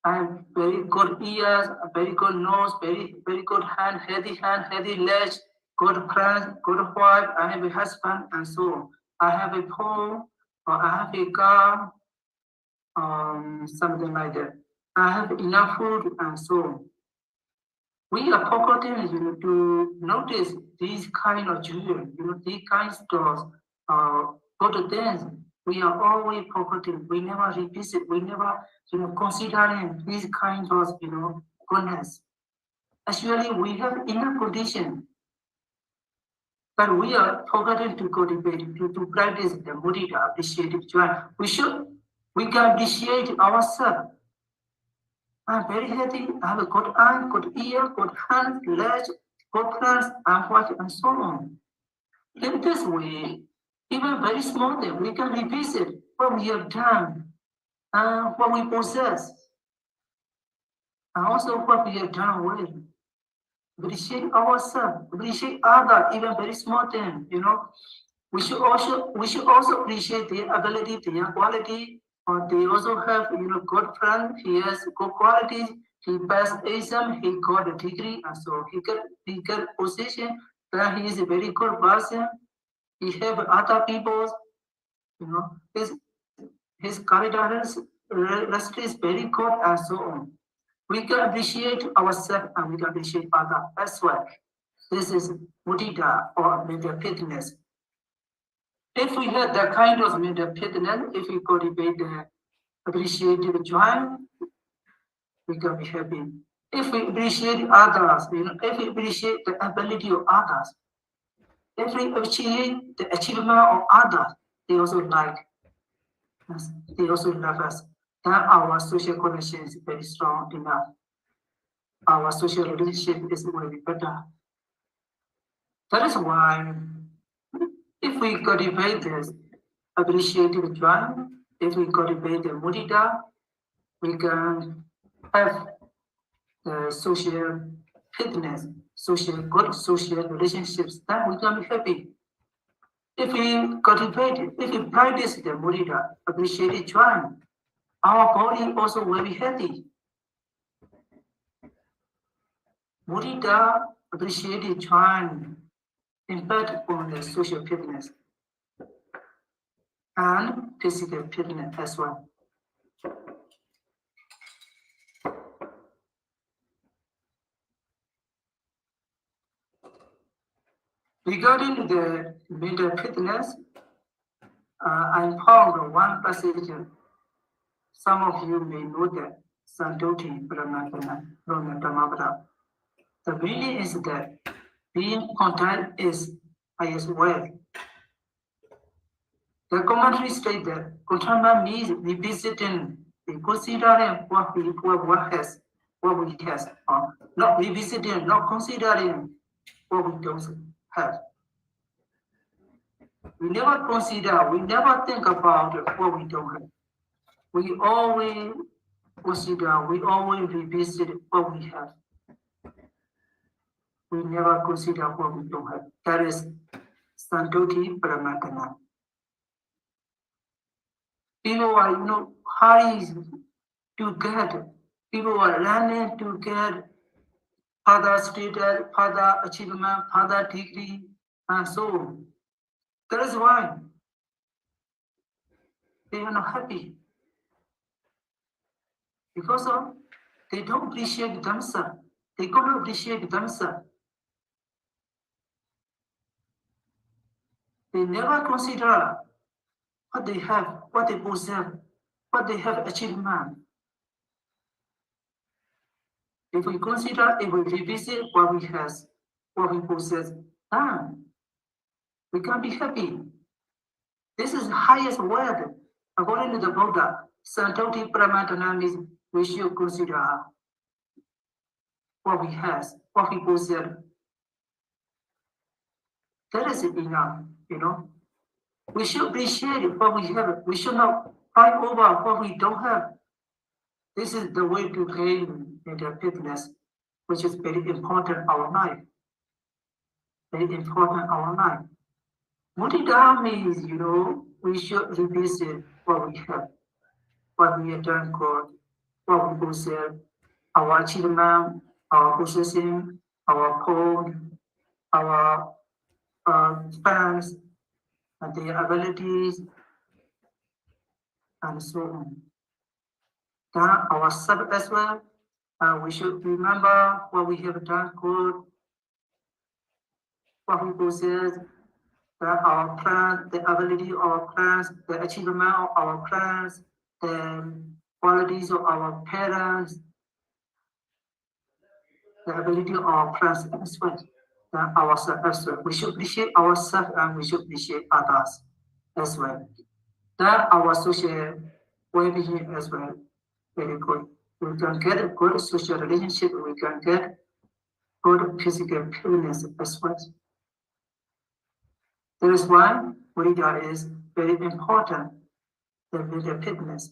I have very good ears, a very good nose, very good hand, healthy legs, good friends, good wife. I have a husband, and so on. I have a phone, or I have a car, something like that. I have enough food, and so on. We are forgetting to notice these kind of children, these kinds of good things. We are always forgetting. We never revisit. We never, considering these kinds of, goodness. Actually, we have enough condition, but we are forgetting to cultivate, to practice the mudita, appreciative joy. We can appreciate ourselves. I'm very healthy. I have a good eye, good ear, good hand, legs, good friends, and what, and so on. In this way, even very small things, we can revisit what we have done and what we possess, and also what we have done well. Appreciate ourselves, appreciate others, even very small things. We should also appreciate their ability, their quality, or they also have good friend. He has good qualities. He passed exam. He got a degree, and so he get position. Then he is a very good person. He have other people. His character is very good, and so on. We can appreciate ourselves and we can appreciate others as well. This is mudita or mental fitness. If we have that kind of mental fitness, if we cultivate appreciate the joy, we can be happy. If we appreciate others, if we appreciate the ability of others, if we appreciate the achievement of others, they also like us, they also love us. Then our social connection is very strong enough. Our social relationship is very better. That is why, if we cultivate this appreciative joy, if we cultivate the mudita, we can have the social fitness, good social relationships, then we can be happy. If we cultivate it, if we practice the mudita, appreciative joy, our body also will be healthy. Mudita, appreciative joy, impact on the social fitness and physical fitness as well. Regarding the mental fitness, I found one passage. Some of you may know that Santothi Brahmatana from the Dhamma. The meaning is that being content is highest wealth. The commentary states that contentment means revisiting, considering what we have, or not revisiting, not considering what we don't have. We never consider, we never think about what we don't have. We always consider, we always revisit what we have. We never consider what we don't have. That is Santothi Brahmatana. People are, hurrying to get, people are running to get further status, further achievement, further degree, and so on. That is why they are not happy. Because they don't appreciate themselves. They don't appreciate themselves. They never consider what they have, what they possess, what they have achievement. If we consider, if we revisit what we have, what we possess, then we can be happy. This is the highest wealth. According to the Buddha, Santothi Brahmatana means we should consider what we have, what we possess. That is enough, We should appreciate what we have. We should not fight over what we don't have. This is the way to gain the fitness, which is very important in our life. Very important in our life. Mudita means, we should revisit what we have, what we have done good, what we possess, our achievement, our possession, our code, our plans, and their abilities, and so on. Then ourselves as well, we should remember what we have done good, what we possess, our plans, the ability of our plans, the achievement of our plans, the qualities of our parents, the ability of our plans as well. Then ourselves as well. We should appreciate ourselves and we should appreciate others as well. Then our social well-being as well. Very good. We can get a good social relationship, we can get good physical fitness as well. That is why mudita is very important, the mental fitness.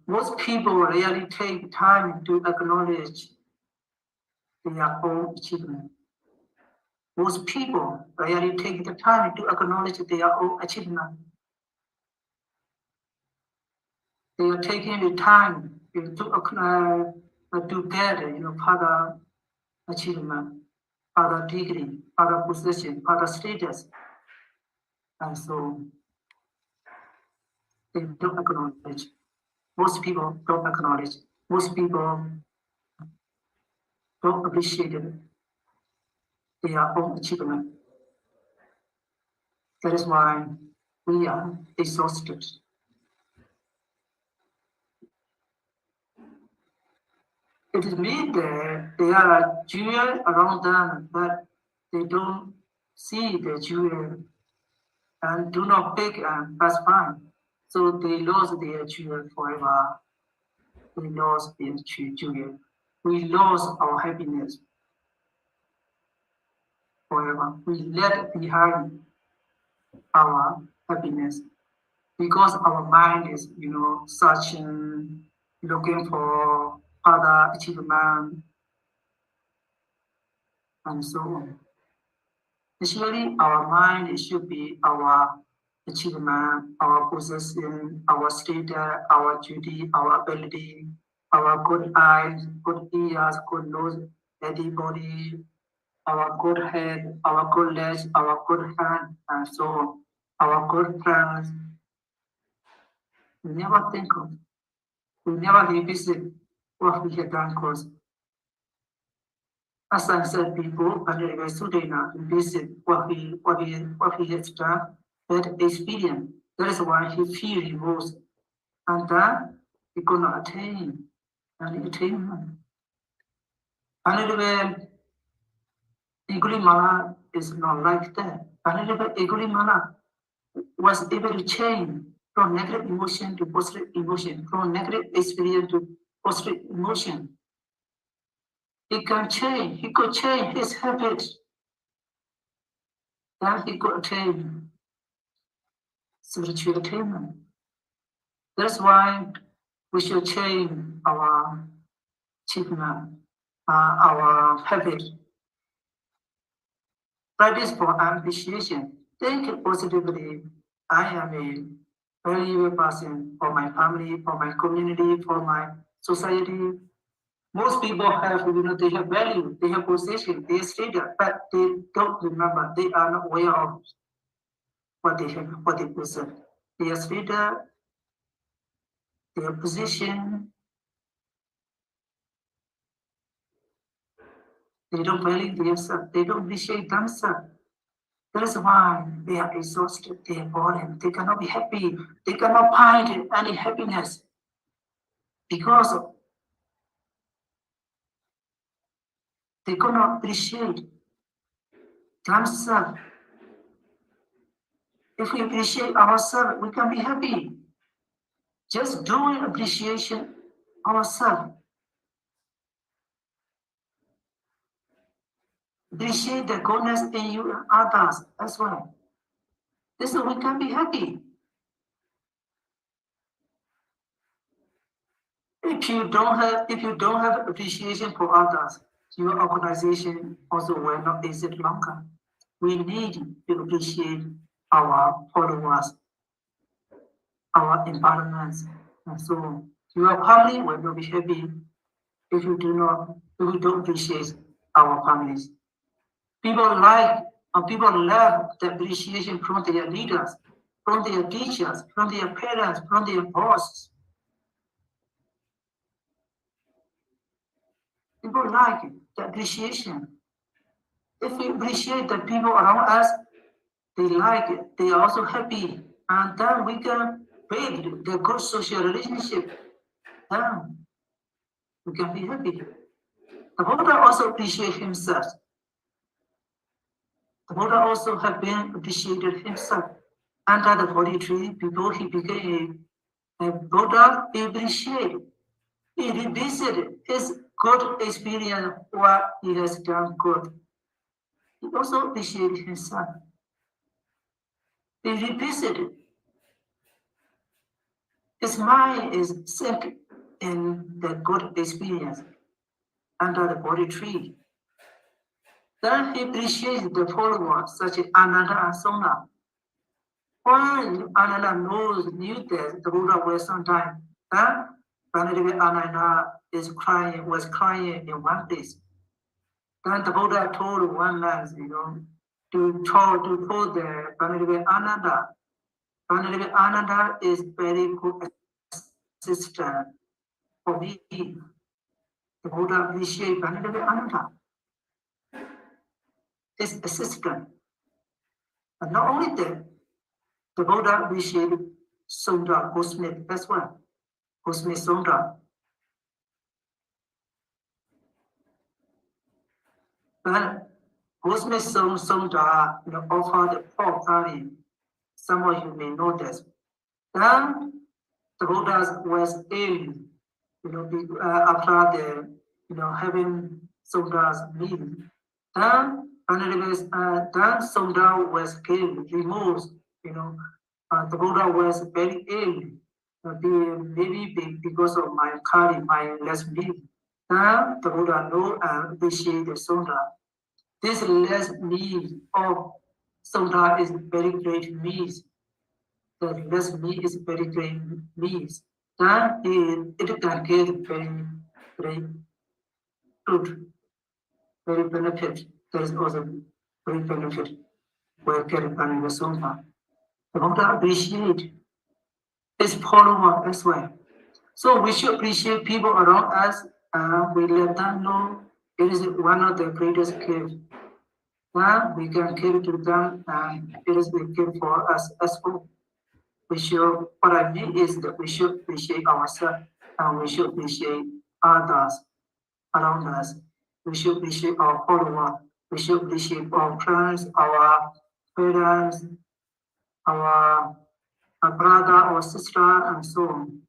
Most people really take time to acknowledge their own achievement. Most people really take the time to acknowledge their own achievement. They are taking the time to get, further achievement, further degree, further position, further status, and so they don't acknowledge. Most people don't acknowledge. Most people don't appreciate their own achievement. That is why we are exhausted. It means that there are jewels around them, but they don't see the jewel and do not pick and pass by. So they lost their jewel forever. We lost their jewel. We lost our happiness forever. We left behind our happiness because our mind is, searching, looking for other achievement, and so on. Actually, our mind should be our achievement, our possession, our status, our duty, our ability, our good eyes, good ears, good nose, healthy body, our good head, our good legs, our good hand, and so on. Our good friends. We never think of, we never revisit what we have done because as I said before, under the student visit what he has done, that experience. That is why he feels remorse. And then he could not attain any attainment. And Angulimala is not like that. And Angulimala was able to change from negative emotion to positive emotion, from negative experience to positive emotion. He can change, he could change his habits. Then he could attain spiritual attainment. That's why we should change our achievement, our habit. Practice for appreciation. Think positively. I am a valuable person for my family, for my community, for my society. Most people have, they have value, they have position, they status, but they don't remember. They are not aware of what they have, what they possess. Their status, their position. They don't value themselves. They don't appreciate themselves. That is why they are exhausted. They are bored. They cannot be happy. They cannot find any happiness because they cannot appreciate themselves. If we appreciate ourselves, we can be happy. Just doing appreciation ourselves. Appreciate the goodness in you and others as well. This is we can be happy. If you don't have appreciation for others, your organization also will not exist longer. We need to appreciate our followers, our environments, and so on. Your family will not be happy if you don't appreciate our families. People love the appreciation from their leaders, from their teachers, from their parents, from their bosses. People like the appreciation. If we appreciate the people around us, they like it, they are also happy, and then we can build the good social relationship. Then we can be happy. The Buddha also appreciated himself. The Buddha also have been appreciated himself. Under the Bodhi tree, before he became a Buddha, he appreciated. He revisited his good experience, what he has done good. He also appreciated himself. He revisited. His mind is set in the good experience under the Bodhi tree. Then he appreciates the followers such as Ananda and Sona. When Ananda knew that the Buddha was sometime, then Ananda was crying in one place. Then the Buddha told one man, to told the Ananda. Ananda is very good assistant for me. The Buddha appreciates Ananda, his assistant. But not only that, The Buddha appreciated Sundar Goldsmith as well. Goldsmith Sundar. But Goldsmith Sundar offered four parties. Some of you may know this. Then the Buddha was ill, after having Sundar's meal. Then Sundar was killed, removed. The Buddha was very ill, maybe because of my less meal. Then the Buddha know and appreciate Sundar. This less meal of Sundar is very great means. The less meal is very great means. Then it can get very good, very benefit. There is also very benefit where getting done in the Sundar. The Buddha appreciate his follower as well. So we should appreciate people around us. We let them know it is one of the greatest gifts. We can give to them, and it is a gift for us as well. What I mean is that we should appreciate ourselves, and we should appreciate others around us. We should appreciate our followers. We should appreciate our friends, our parents, our brother or sister, and so on.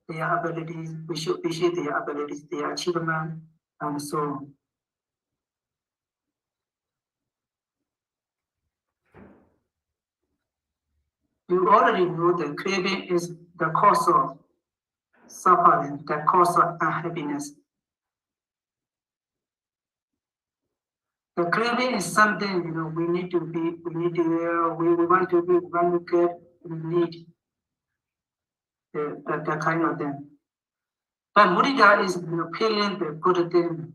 Their abilities, we should appreciate their abilities, their achievement, and so on. You already know that craving is the cause of suffering, the cause of unhappiness. The craving is something we need to be, we want to be, we want to get, we need that kind of thing. But mudita is killing the good thing.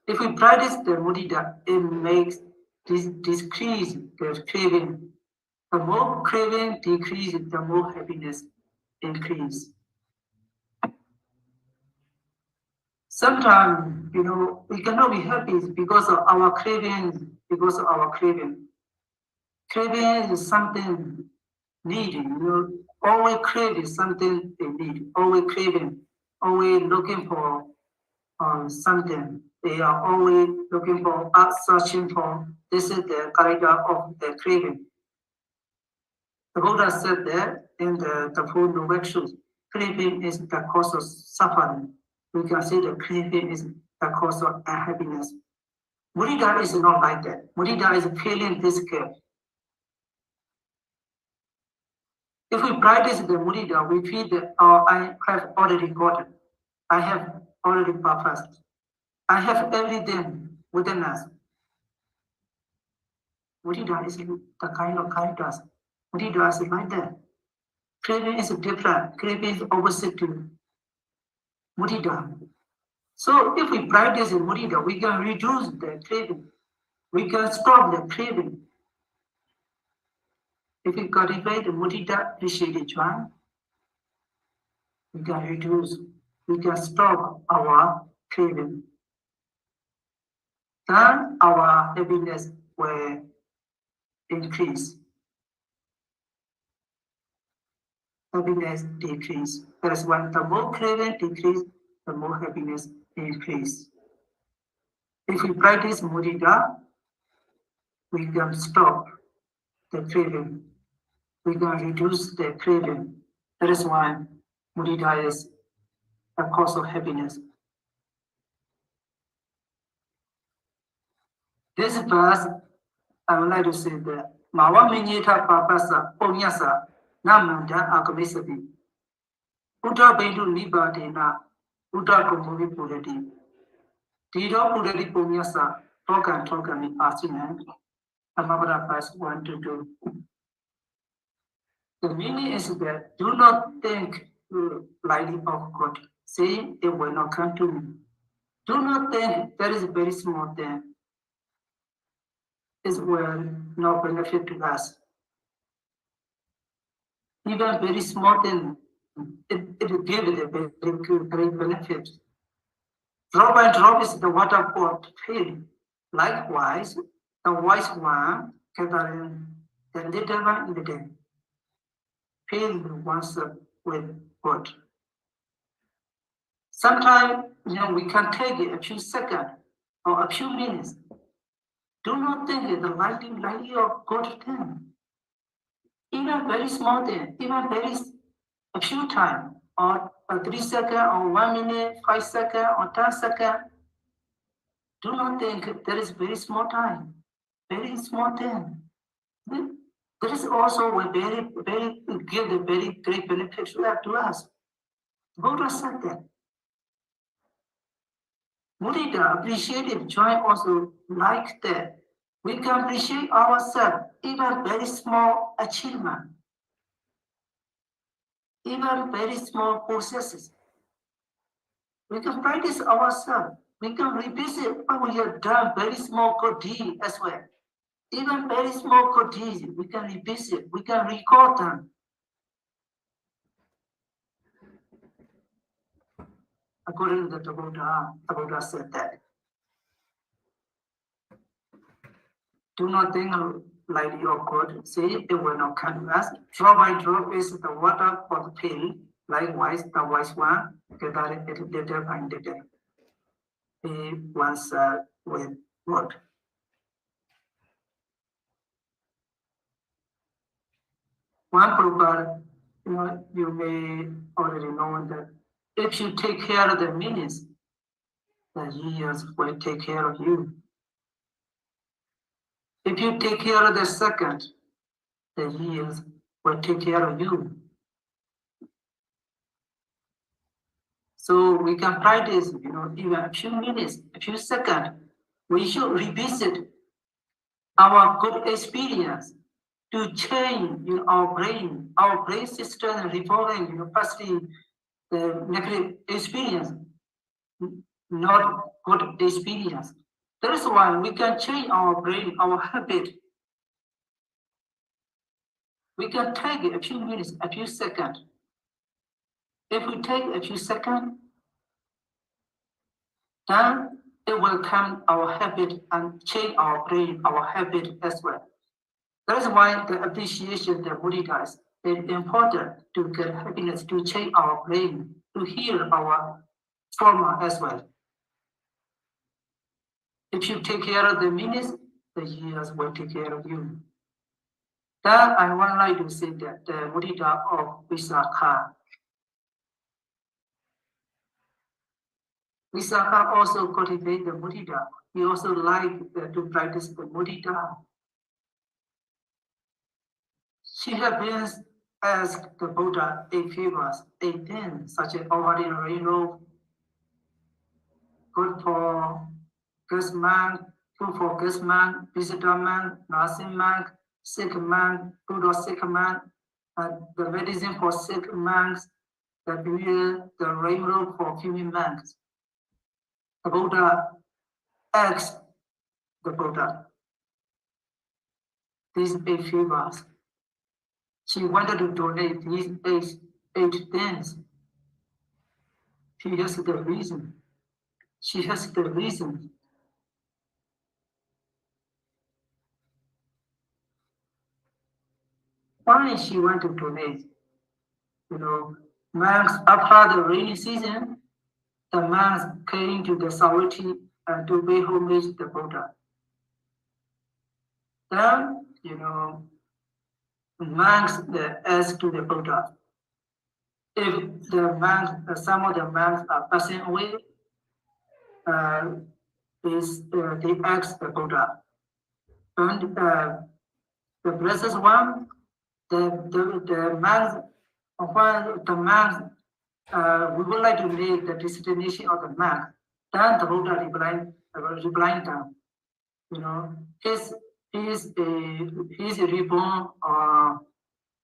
If we practice the mudita, it makes decrease the craving. The more craving decreases, the more happiness increase. Sometimes, we cannot be happy because of our craving, Craving is something needing, always craving something they need, always craving, always looking for something. They are always looking for, searching for. This is the character of the craving. The Buddha said that in the Four Noble Truths, craving is the cause of suffering. We can say that craving is the cause of unhappiness. Mudita is not like that. Mudita is feeling this care. If we practice the mudita, we feel that I have already got it. I have already purposed. I have everything within us. Mudita is the kind of kindness. Mudita is like that. Craving is different. Craving is opposite to mudita. So if we practice in mudita, we can reduce the craving. We can stop the craving. If we cultivate the mudita appreciated chant, we can reduce, we can stop our craving. Then our happiness will increase. Happiness decrease. That is when the more craving decrease, the more happiness increase. If we practice mudita, we can stop the craving. We can reduce the craving. That is why mudita is a cause of happiness. This verse, I would like to say that Mawa Minyita Papasa Ponyasa Namanda Akamisati Uta Bendu Nibadina Uta Komuri Purati Dido Purati Ponyasa Tokan Asinan Amabara verse 1 to 2. The meaning is that do not think lightly of God, saying it will not come to me. Do not think that is a very small thing. It will not benefit to us. Even very small thing, it will give it a very good, great benefit. Drop by drop is the water pot filled. Likewise, the wise one gathering the little by little, filling oneself with God. Sometimes, we can take a few seconds or a few minutes. Do not think the lightly of God thing. Even very small thing, even a few times, or 3 seconds, or 1 minute, 5 seconds, or 10 seconds. Do not think there is very small time, very small thing. There is also a give a very great benefit to us. Buddha said that. Mudita appreciative joy also like that. We can appreciate ourselves, even very small achievement, even very small processes. We can practice ourselves. We can revisit what we have done, very small good deed as well. Even very small good deeds, we can revisit, we can record them. According to the Buddha said that. Do not think like your God. See, it will not come to us. Drop by drop is the water for the pill. Likewise, the wise one gather it little by little. He once with God. One proverb, you may already know that if you take care of the minutes, the years will take care of you. If you take care of the second, the years will take care of you. So we can practice, even a few minutes, a few seconds. We should revisit our good experience to change our brain system revolving, firstly, the negative experience, not good experience. That is why we can change our brain, our habit. We can take a few minutes, a few seconds. If we take a few seconds, then it will come our habit and change our brain, our habit as well. That is why the appreciation, the mudita is important to get happiness, to change our brain, to heal our trauma as well. If you take care of the minutes, the years will take care of you. Then I would like to say that the mudita of Visakha. Visakha also cultivate the mudita. He also like to practice the mudita. She has been asked the Buddha 8 favors, 8 things, such as ordinary robe, good for guest man, food for guest man, visitor man, nursing man, sick man, food for sick man, the medicine for sick man, the beer, the rainbow for human man. The Buddha asked the Buddha these 8 favors. She wanted to donate these 8 things. She has the reason. She has the reason. Why she want to donate? Monks after the rainy season, the monks came to the Sarvati to pay homage to the Buddha. Then, monks asked to the Buddha, if the monks, some of the monks are passing away, they asked the Buddha. And the blessed one, the monks, we would like to make the destination of the monk. Then the Buddha replied them, he's reborn or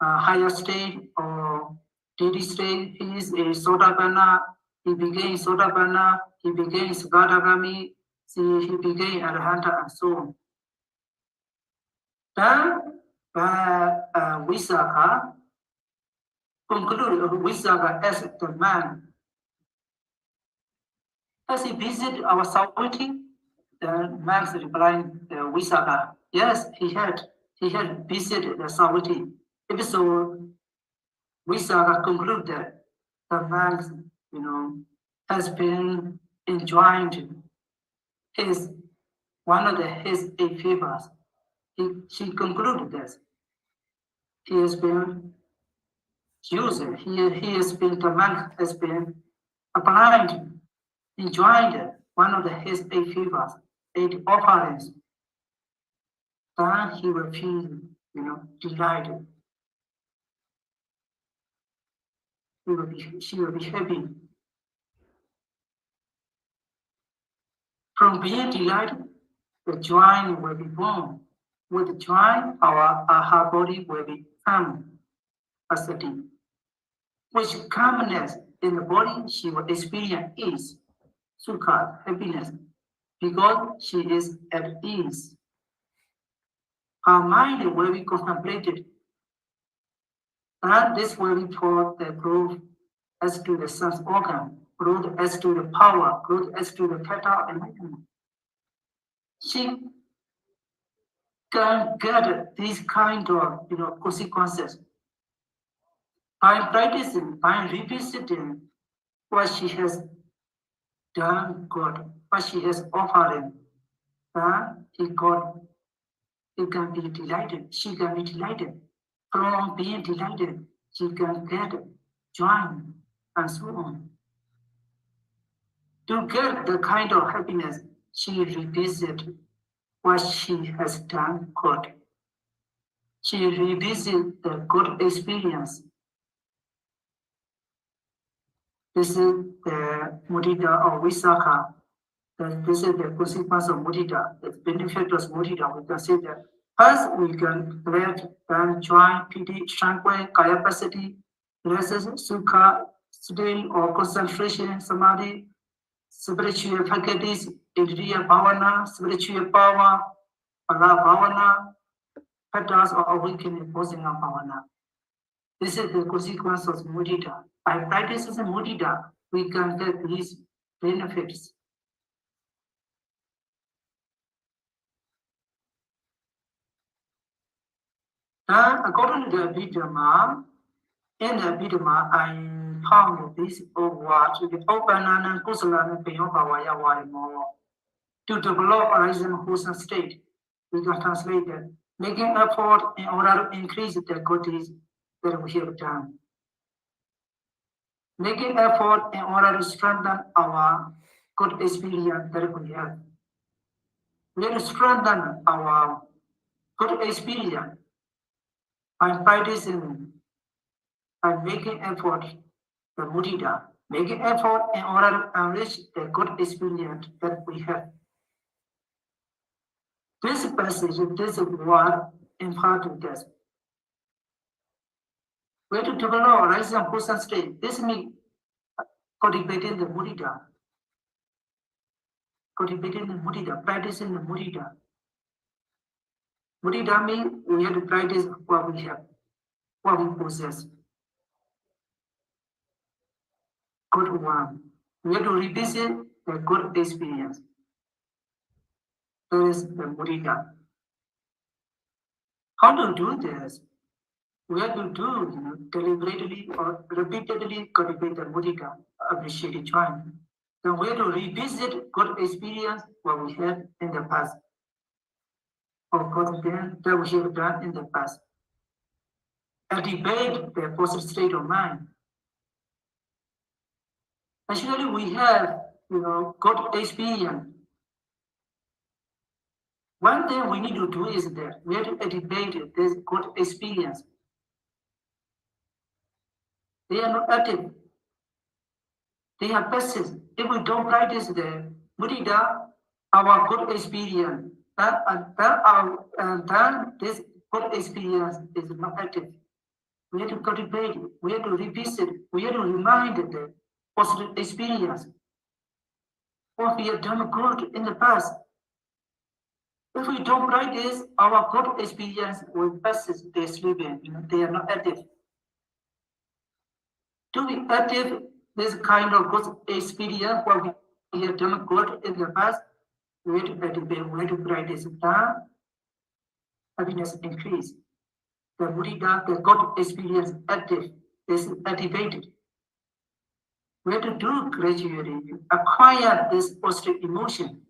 higher state or deity state. He is a Sotapanna. He became Sotapanna. He became Sakadagami. He became Arahanta and so on. Then Visakha concluded. Visakha asked the man, has he visited our Sarvati? The man replied, Visakha, yes, he had. he had visited the Saudi episode. Visa concluded that the man, has been enjoying his one of his eight favors. She concluded that he has been using, he has been, the man has been applying, enjoying one of his eight favors, 8 offerings. Then he will feel, delighted. She will be happy. From being delighted, the joy will be born. With joy, her body will be calm, passative. With calmness in the body, she will experience ease, sukha, happiness, because she is at ease. Her mind will be contemplated, and this will be for the growth as to the sense organ, growth as to the power, growth as to the theta enlightenment. She can get these kind of consequences by practicing, by revisiting what she has done good, what she has offered, and he can be delighted, she can be delighted. From being delighted, she can get joy, and so on. To get the kind of happiness, she revisits what she has done good. She revisits the good experience. This is the mudita or visakha. This is the consequence of mudita, the benefit of mudita. We can say that first we can let then joy, pity, tranquil, capacity, rest, sukha, still or concentration, samadhi, spiritual faculties, indriya bhavana, spiritual power, Allah bhavana, patterns or awakening, posing of bhavana. This is the consequence of mudita. By practicing mudita, we can get these benefits. According to the Abhidhamma, in the Abhidhamma, I found this word to be open and kusala and more. To develop a reason wholesome state, we can translate that, making effort in order to increase the goodies that we have done. Making effort in order to strengthen our good experience that we have. We have to strengthen our good experience by practicing and making effort, the mudita, making effort in order to enrich the good experience that we have. This passage, this word in part of this. We have to develop a rising wholesome state. This means cultivating the mudita. Cultivating the mudita, practicing the mudita. Mudita means we have to practice what we have, what we possess. Good one. We have to revisit the good experience. That is the mudita. How to do this? We have to do deliberately or repeatedly cultivate the mudita, appreciate joy. Then we have to revisit good experience what we had in the past, or good things that we have done in the past. Activate the positive state of mind. Actually, we have good experience. One thing we need to do is that we have to activate this good experience. They are not active. They are passive. If we don't practice the mudita, our good experience, then this good experience is not active. We have to cultivate it. We have to revisit it. We have to remind the positive experience. What we have done good in the past. If we don't practice, our good experience will pass. They sleeping. They are not active. To be active, this kind of good experience, what we have done good in the past, we have to activate, we have to practice that. happiness increase. The mudita, the God experience is activated. We have to do gradually, acquire this positive emotion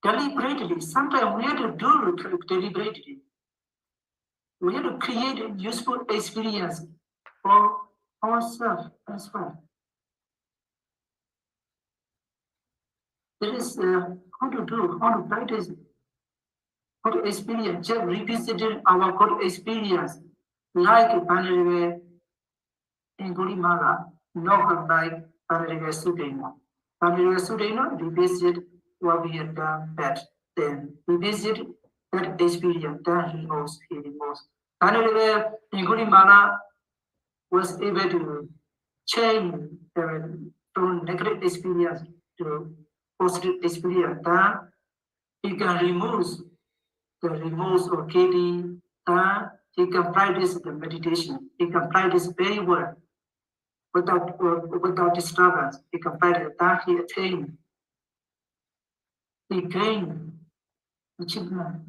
deliberately. Sometimes we have to do deliberately. We have to create a useful experience for ourselves as well. That is how to practice, how to experience, just revisiting our good experience, like Panarive in Gulimala, not like Panarive Sudena. Panarive Sudena, revisit what we have done bad. Then revisit that experience, then he knows. Panarive in Gulimala was able to change from negative experience to positive experience. Then he can remove the remorse or KD. Then he can practice the meditation. He can practice very well without disturbance. He can practice that he attained. He gained achievement.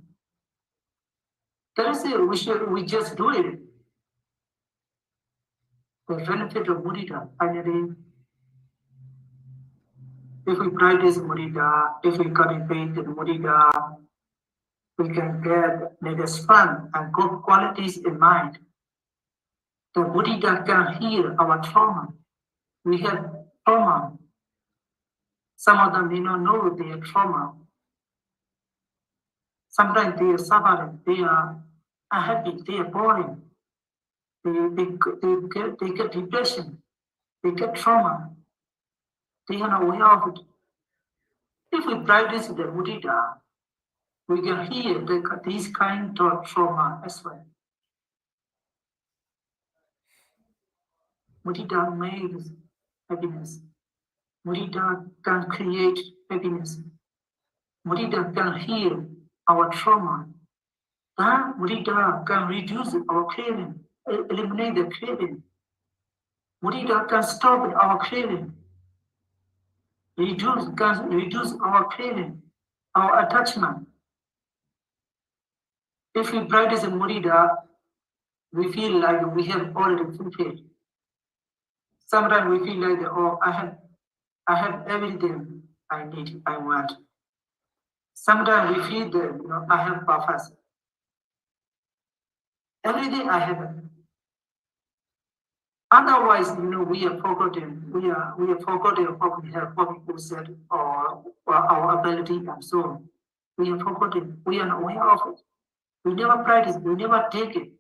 That is it. We just do it. The benefit of mudita. Finally, if we practice mudita, if we cultivate the mudita, we can get latest fun and good qualities in mind. The mudita can heal our trauma. We have trauma. Some of them may not know their trauma. Sometimes they are suffering, they are unhappy, they are boring. They get depression, they get trauma. They are not aware of it. If we practice the mudita, we can heal these kind of trauma as well. Mudita makes happiness. Mudita can create happiness. Mudita can heal our trauma. Then mudita can reduce our craving, eliminate the craving. Mudita can stop our craving, reduce our craving, our attachment. If we practice mudita, we feel like we have already fulfilled. Sometimes we feel like, oh, I have everything I need, I want. Sometimes we feel that I have purpose. Everything I have. Otherwise, we are forgotten. We are forgotten what we have, what people said, or our ability and so on. We are forgotten. We are not aware of it. We never practice. We never take it.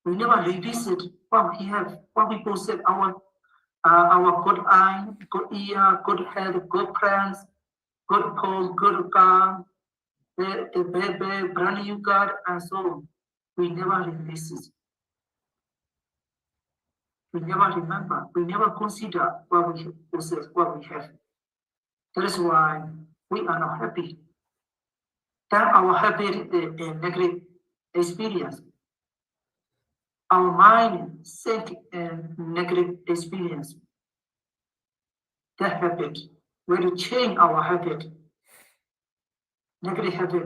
We never revisit what we have, what people said. Our good eye, good ear, good head, good plans, good pose, good car, the baby, brand new car, and so on. We never revisit. We never remember. We never consider what we possess, what we have. That is why we are not happy. Then our happy negative experience. Our mind set in negative experience. That habit. We have to change our habit. Negative habit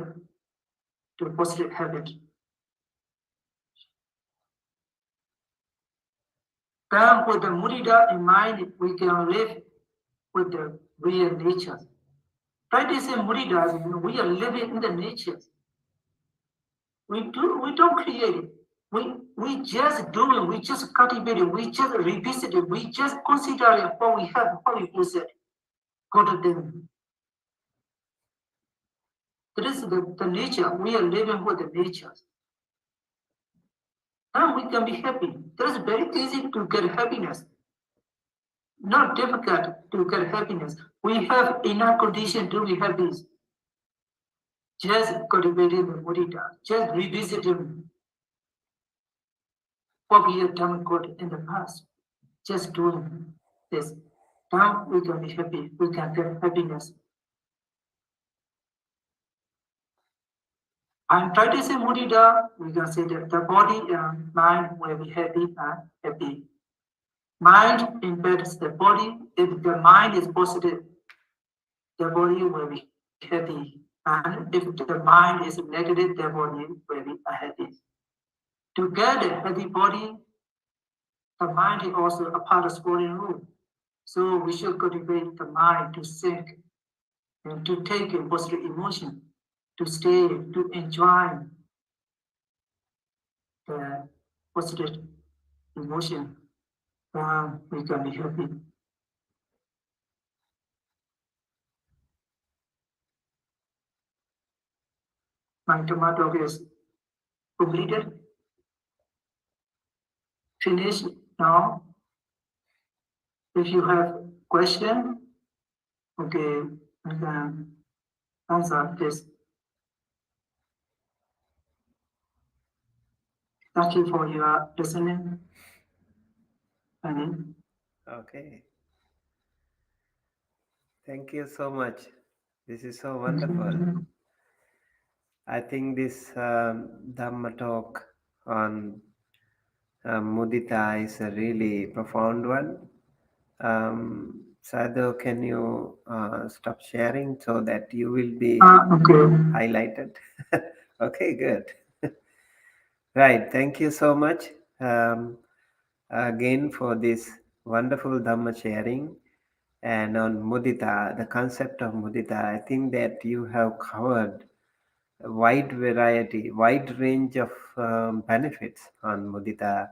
to positive habit. Then with the mudita in mind, we can live with the real nature. Practicing mudita, we are living in the nature. We don't create it. We just do it, we just cultivate it, we just revisit it, we just consider it what we have, what we possess. Go to them. That is the nature. We are living with the nature. Now we can be happy. That is very easy to get happiness. Not difficult to get happiness. We have enough condition to be happy. Just cultivating the mudita, just revisiting what we have done good in the past. Just doing this. Now we can be happy. We can get happiness. I'm practicing mudita. We can say that the body and mind will be happy and happy. Mind impacts the body. If the mind is positive, the body will be happy. And if the mind is negative, the body will be unhealthy. To get a healthy body, the mind is also a part of sporting rule. So we should cultivate the mind to think and to take a positive emotion, to stay, to enjoy the positive emotion. We can be happy. My Dhamma talk is completed, finished now. If you have question, okay, I can answer this. Thank you for your listening. Okay. Thank you so much. This is so wonderful. I think this Dhamma talk on mudita is a really profound one. Sayadaw, can you stop sharing so that you will be highlighted? Okay, good. Right. Thank you so much again for this wonderful Dhamma sharing. And on mudita, the concept of mudita, I think that you have covered a wide variety, wide range of benefits on mudita.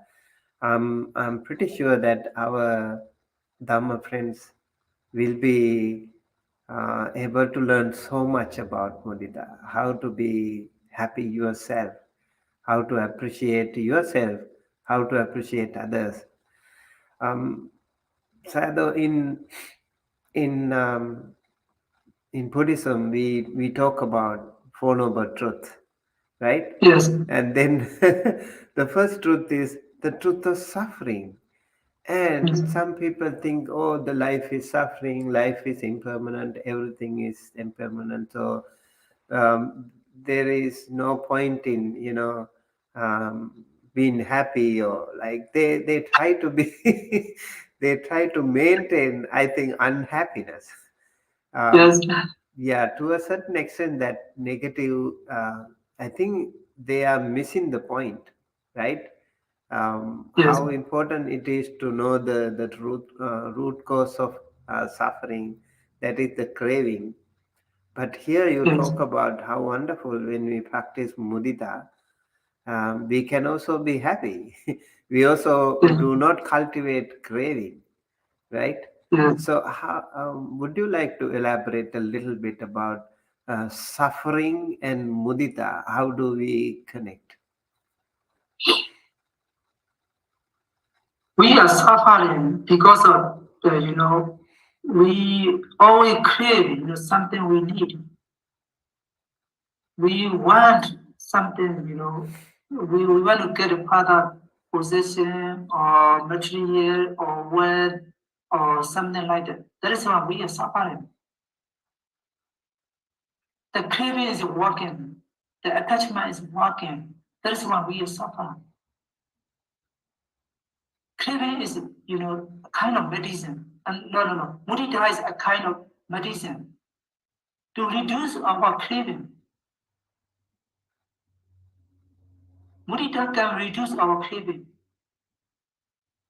I'm pretty sure that our Dhamma friends will be able to learn so much about mudita, how to be happy yourself, how to appreciate yourself, how to appreciate others. Um, Sayadaw, in in Buddhism, we talk about Four Noble Truths, right? Yes. And then the first truth is the truth of suffering. And some people think, oh, the life is suffering, life is impermanent, everything is impermanent. So there is no point in, being happy, or like they try to be, they try to maintain, I think, unhappiness. Yes. Yeah, to a certain extent, that negative, I think they are missing the point, right? Yes. How important it is to know the root cause of suffering, that is the craving. But here you Yes. talk about how wonderful when we practice mudita, we can also be happy. We also do not cultivate craving, right? Yes. So, how, would you like to elaborate a little bit about suffering and mudita? How do we connect? We are suffering because of we always crave something we need. We want something, we want to get a product, possession, or material, or wealth, or something like that. That is why we are suffering. The craving is working, the attachment is working. That is why we are suffering. Craving is, a kind of medicine. And no. Mudita is a kind of medicine to reduce our craving. Mudita can reduce our craving.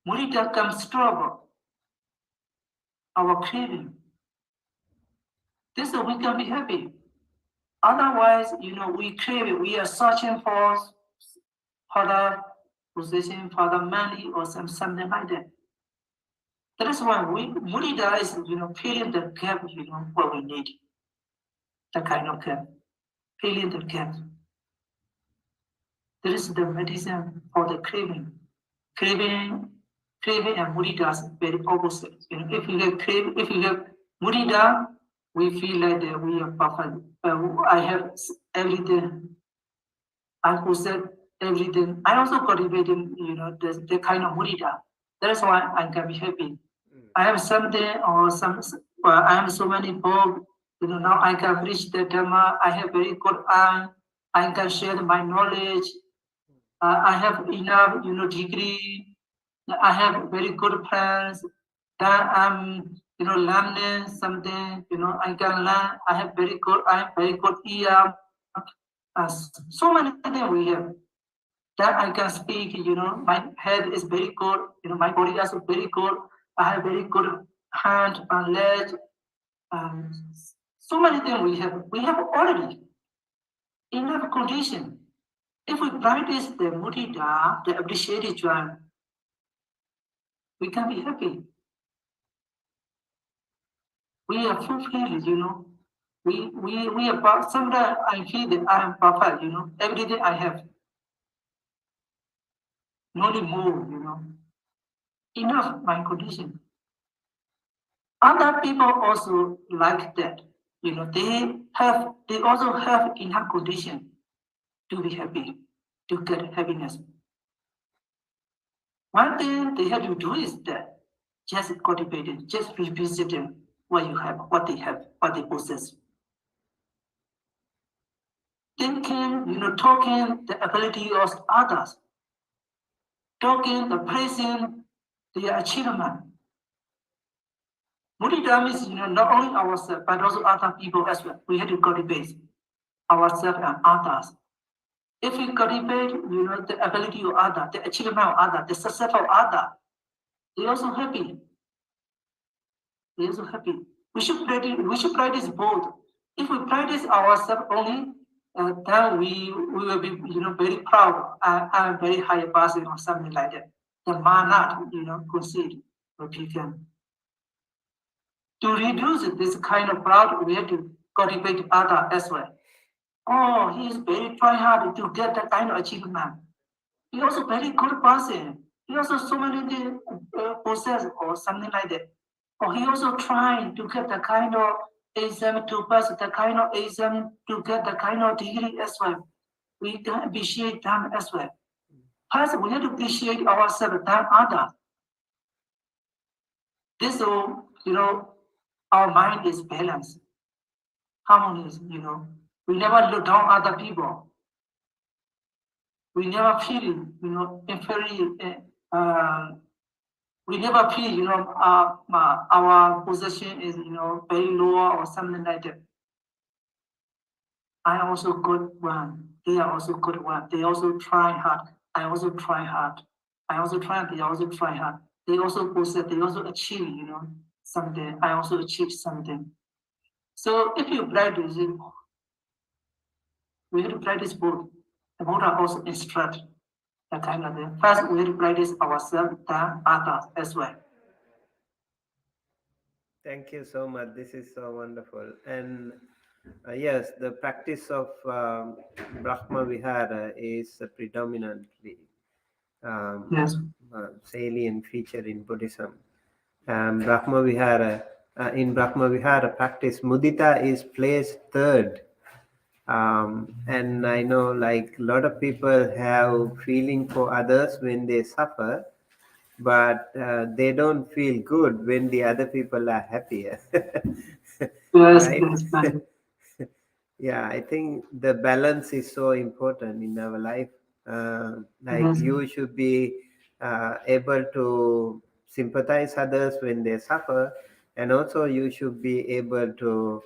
Mudita can stop our craving. This way we can be happy. Otherwise, we crave it. We are searching for the possession, for the money, or something like that. That is why mudita is, filling the gap, what we need. The kind of gap, filling the gap. That is the medicine for the craving. Craving and mudita is very opposite. If you have mudita, we feel like that we are perfect. I have everything. I possess everything. I also cultivating, the kind of mudita. That's why I can be happy. I have something or I have so many books. Now I can reach the Dhamma. I have very good eye. I can share my knowledge. I have enough, degree. I have very good plans. That learning something, I can learn. I have very good ear. So many things we have that I can speak. My head is very good. My body is very good. I have very good hand and leg. Um, so many things we have. We have already enough condition. If we practice the mudita, the appreciative joy, we can be happy. We are fulfilled. We are. Sometimes I feel that I am perfect. Everything I have, no need more. Enough my condition. Other people also like that. They also have enough condition to be happy, to get happiness. One thing they have to do is that just cultivate it, just revisit what you have, what they have, what they possess. Thinking, talking the ability of others, talking the praising their achievement. Mudita means, not only ourselves, but also other people as well. We have to cultivate ourselves and others. If we cultivate, the ability of others, the achievement of others, the success of others, they also happy. They also happy. We should practice both. If we practice ourselves only, then we will be, very proud. I'm very high person or something like that. The mana, conceit or become. To reduce this kind of proud, we have to cultivate other as well. Oh, he is very try hard to get that kind of achievement. He also very good person. He also so many possess or something like that. Or he also trying to get the kind of exam to pass the kind of exam to get the kind of degree as well. We can appreciate them as well. First, we have to appreciate ourselves than others. This so our mind is balanced, harmonious. We never look down other people. We never feel inferior. We never feel our possession is very low or something like that. I also good one. They are also good one. They also try hard. I also try hard. I also try. They also try hard. They also possess. They also achieve. Something. I also achieve something. So if you practice it, we have to practice both. The Buddha also instruct that kind of thing. First, we have to practice ourselves, then others as well. Thank you so much. This is so wonderful. And yes, the practice of Brahma Vihara is predominantly Yes. salient feature in Buddhism. In Brahma Vihara practice, mudita is placed third. And I know like a lot of people have feeling for others when they suffer, but they don't feel good when the other people are happier. Yes, Right? yes, fine. Yeah, I think the balance is so important in our life. Like Yes, you should be able to sympathize others when they suffer, and also you should be able to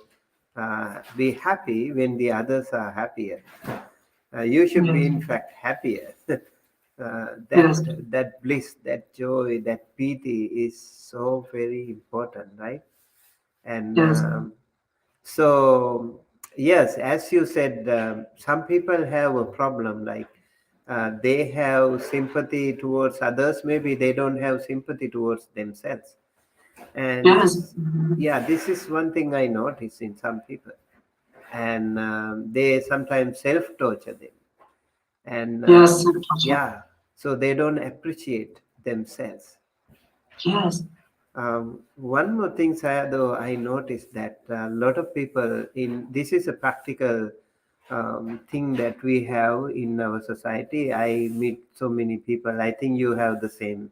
be happy when the others are happier. You should be, yes, in fact, happier. yes, That bliss, that joy, that pity is so very important, right? And yes, so, yes, as you said, some people have a problem like they have sympathy towards others. Maybe they don't have sympathy towards themselves. And yes, mhm, yeah, this is one thing I notice in some people. And they sometimes self torture them. And yes, yeah, so they don't appreciate themselves. yes, One more thing, Sayadaw, I noticed that a lot of people in this is a practical thing that we have in our society. I meet so many people. I think you have the same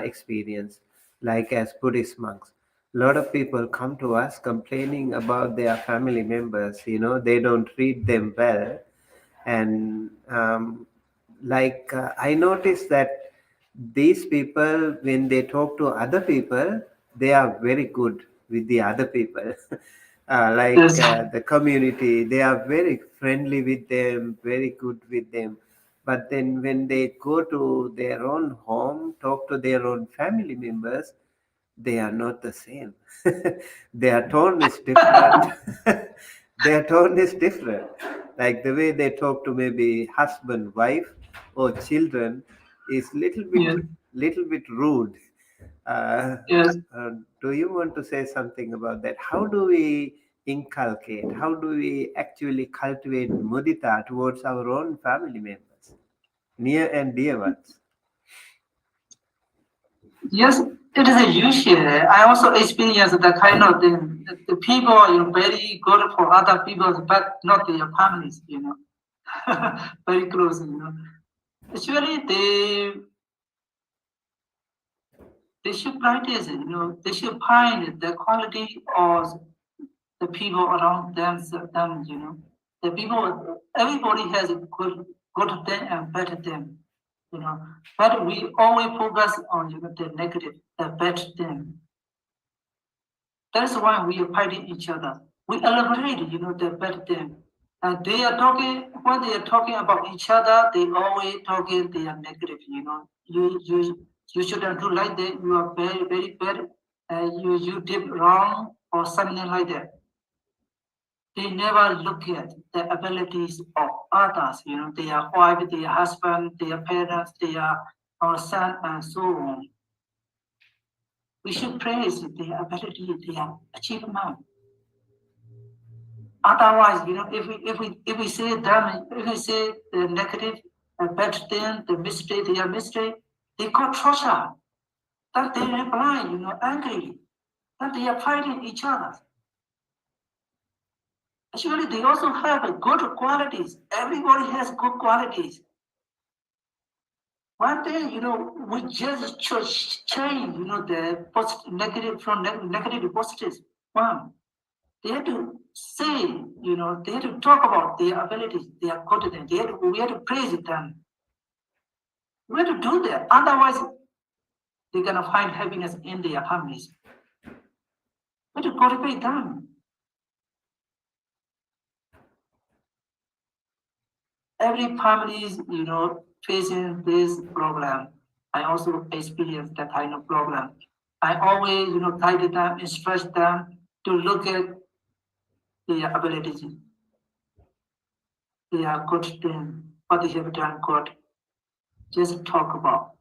experience, like as Buddhist monks. A lot of people come to us complaining about their family members. They don't treat them well, and I noticed that these people, when they talk to other people, they are very good with the other people. Yes. The community, they are very friendly with them, very good with them. But then when they go to their own home, talk to their own family members, they are not the same. Their tone is different. Their tone is different. Like the way they talk to maybe husband, wife, or children is Yes. little bit rude. Uh, Yes. do you want to say something about that? How do we inculcate? How do we actually cultivate mudita towards our own family members, near and dear ones? Yes, it is a usual. I also experienced that kind of thing. The people are very good for other people, but not their families, very close, Actually, they should practice, they should find the quality of the people around them. The people, everybody has a good thing and better thing, But we always focus on the negative, the bad thing. That's why we are fighting each other. We elaborate, the bad thing. And they are talking, when they are talking about each other, they always talking they are negative. You shouldn't do like that. You are very, very bad. You did wrong or something like that. They never look at the abilities of others, their wife, their husband, their parents, their son, and so on. We should praise their ability, their achievement. Otherwise, if we say them, if we say the negative, bad thing, the mistake, their mistake, they got torture. That they reply, angrily. That they are fighting each other. Actually, they also have good qualities. Everybody has good qualities. One day, we just change, the positive, negative from negative to positive. One, they have to say, they have to talk about their abilities, their competence. We have to praise them. We have to do that. Otherwise, they're gonna find happiness in their families. We have to cultivate them. Every family is, facing this problem. I also experience that kind of problem. I always, guide them, instruct them to look at their abilities, their good thing, what they have done good. Just talk about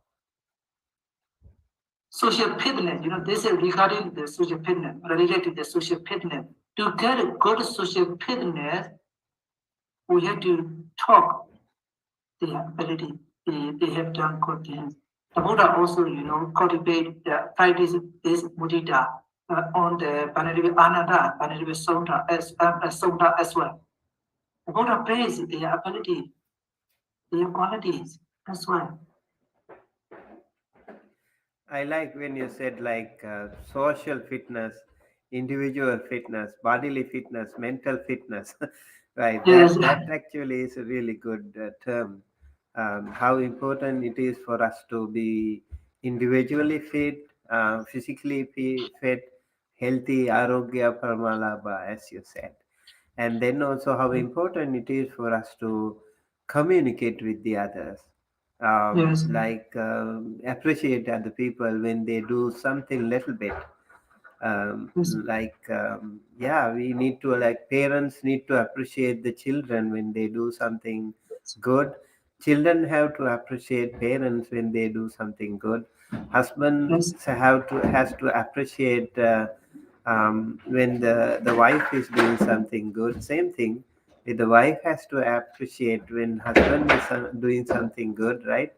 social fitness. This is regarding the social fitness, related to the social fitness. To get a good social fitness, we have to talk their ability. They have done good things. The Buddha also, cultivate the practice this mudita on the Benefit Ananda, Benefit Sutta as well. The Buddha praised their ability, their qualities as well. I like when you said social fitness, individual fitness, bodily fitness, mental fitness. Right. Yes, That actually is a really good term. How important it is for us to be individually fit, physically fit, healthy, arogya paramalabha, as you said. And then also how important it is for us to communicate with the others, yes, appreciate other people when they do something little bit, yes, yeah, we need to, like, parents need to appreciate the children when they do something good. Children have to appreciate parents when they do something good. Husband yes, has to appreciate when the wife is doing something good. Same thing, the wife has to appreciate when husband is doing something good, right?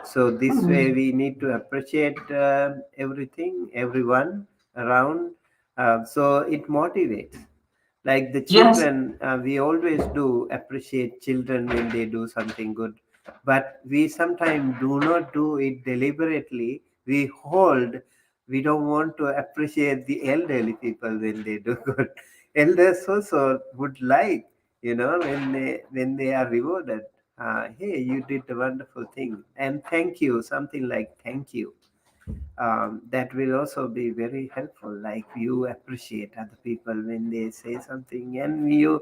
So this yes, way we need to appreciate everything, everyone around. So it motivates. Like the yes, children, we always do appreciate children when they do something good, but we sometimes do not do it deliberately. We hold. We don't want to appreciate the elderly people when they do good. Elders also would like, when they are rewarded. Hey, you did a wonderful thing, and thank you. Something like thank you. that will also be very helpful. Like you appreciate other people when they say something, and you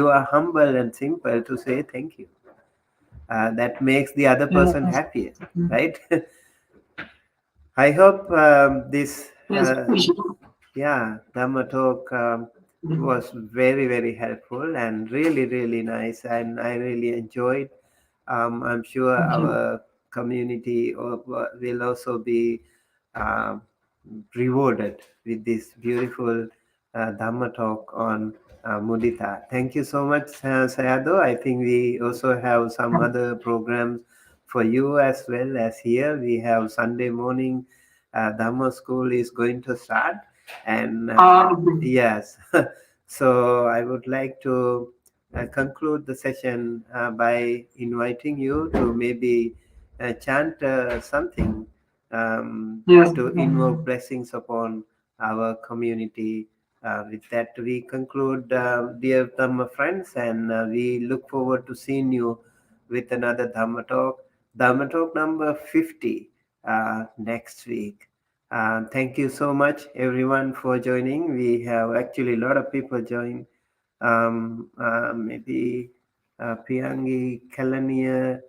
are humble and simple to say thank you. That makes the other person Yes. happier, right? I hope this Yes, we should. yeah, Dhamma talk was very, very helpful and really, really nice, and I really enjoyed. I'm sure Thank you. our community will also be um rewarded with this beautiful Dhamma talk on mudita. Thank you so much, Sayadaw. I think we also have some other programs for you as well as here. We have Sunday morning Dhamma school is going to start, and yes, so I would like to conclude the session by inviting you to maybe chant something Yes. to invoke blessings upon our community. With that, we conclude, dear Dhamma friends, and we look forward to seeing you with another Dhamma Talk number 50 next week. Thank you so much, everyone, for joining. We have actually a lot of people join. Maybe Piangi, kelaniya,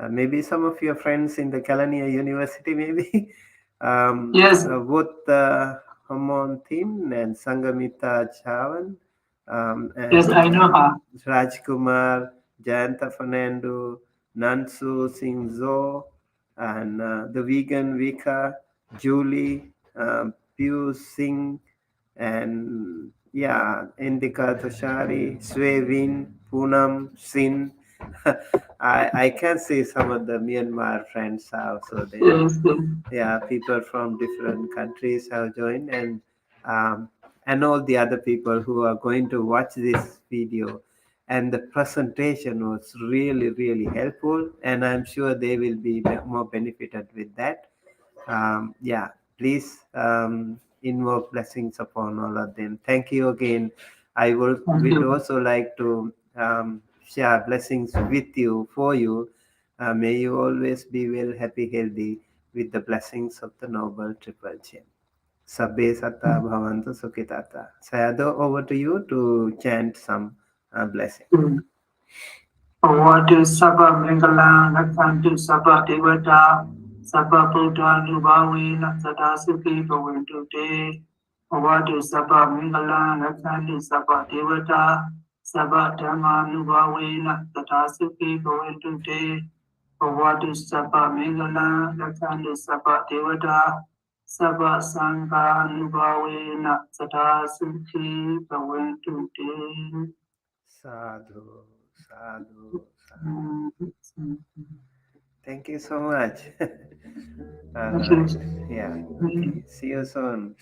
maybe some of your friends in the Kelaniya University, maybe. Yes. Both Hamon Thin and Sangamita Chavan, Yes, and I know her. Rajkumar, Jayanta Fernando, Nansu Singh Zo, and the vegan Vika, Julie, Pius Singh, and yeah, Indika Toshari, Swevin, Poonam, Sin. I can see some of the Myanmar friends are also there. Yes, yes. Yeah, people from different countries have joined, um, and all the other people who are going to watch this video. And the presentation was really, really helpful, and I'm sure they will be more benefited with that. Yeah, please invoke blessings upon all of them. Thank you again. I Thank would you. also like to share blessings with you, for you. May you always be well, happy, healthy, with the blessings of the Noble Triple Chain. Sabbe Satta Bhavantu Sukhitata. Sayadaw, over to you to chant some blessing. Awadu Sabha Mangala Nakantu Sabha Devata Sabha Buddha Nubawi Nasada Sukhi Bhavantu Te Awadu Sabha Mangala Nakantu Sabha Devata Sabha Dhamma Nubawi Nasada Sukhi Bhavantu Te Awadu Sabha Mangala Nakantu Sabha Devata Sabha Sangha Nubawi Nasada Sukhi Bhavantu Te. Sadhu, sadhu, sadhu. Thank you so much. All right. Yeah. Okay. See you soon.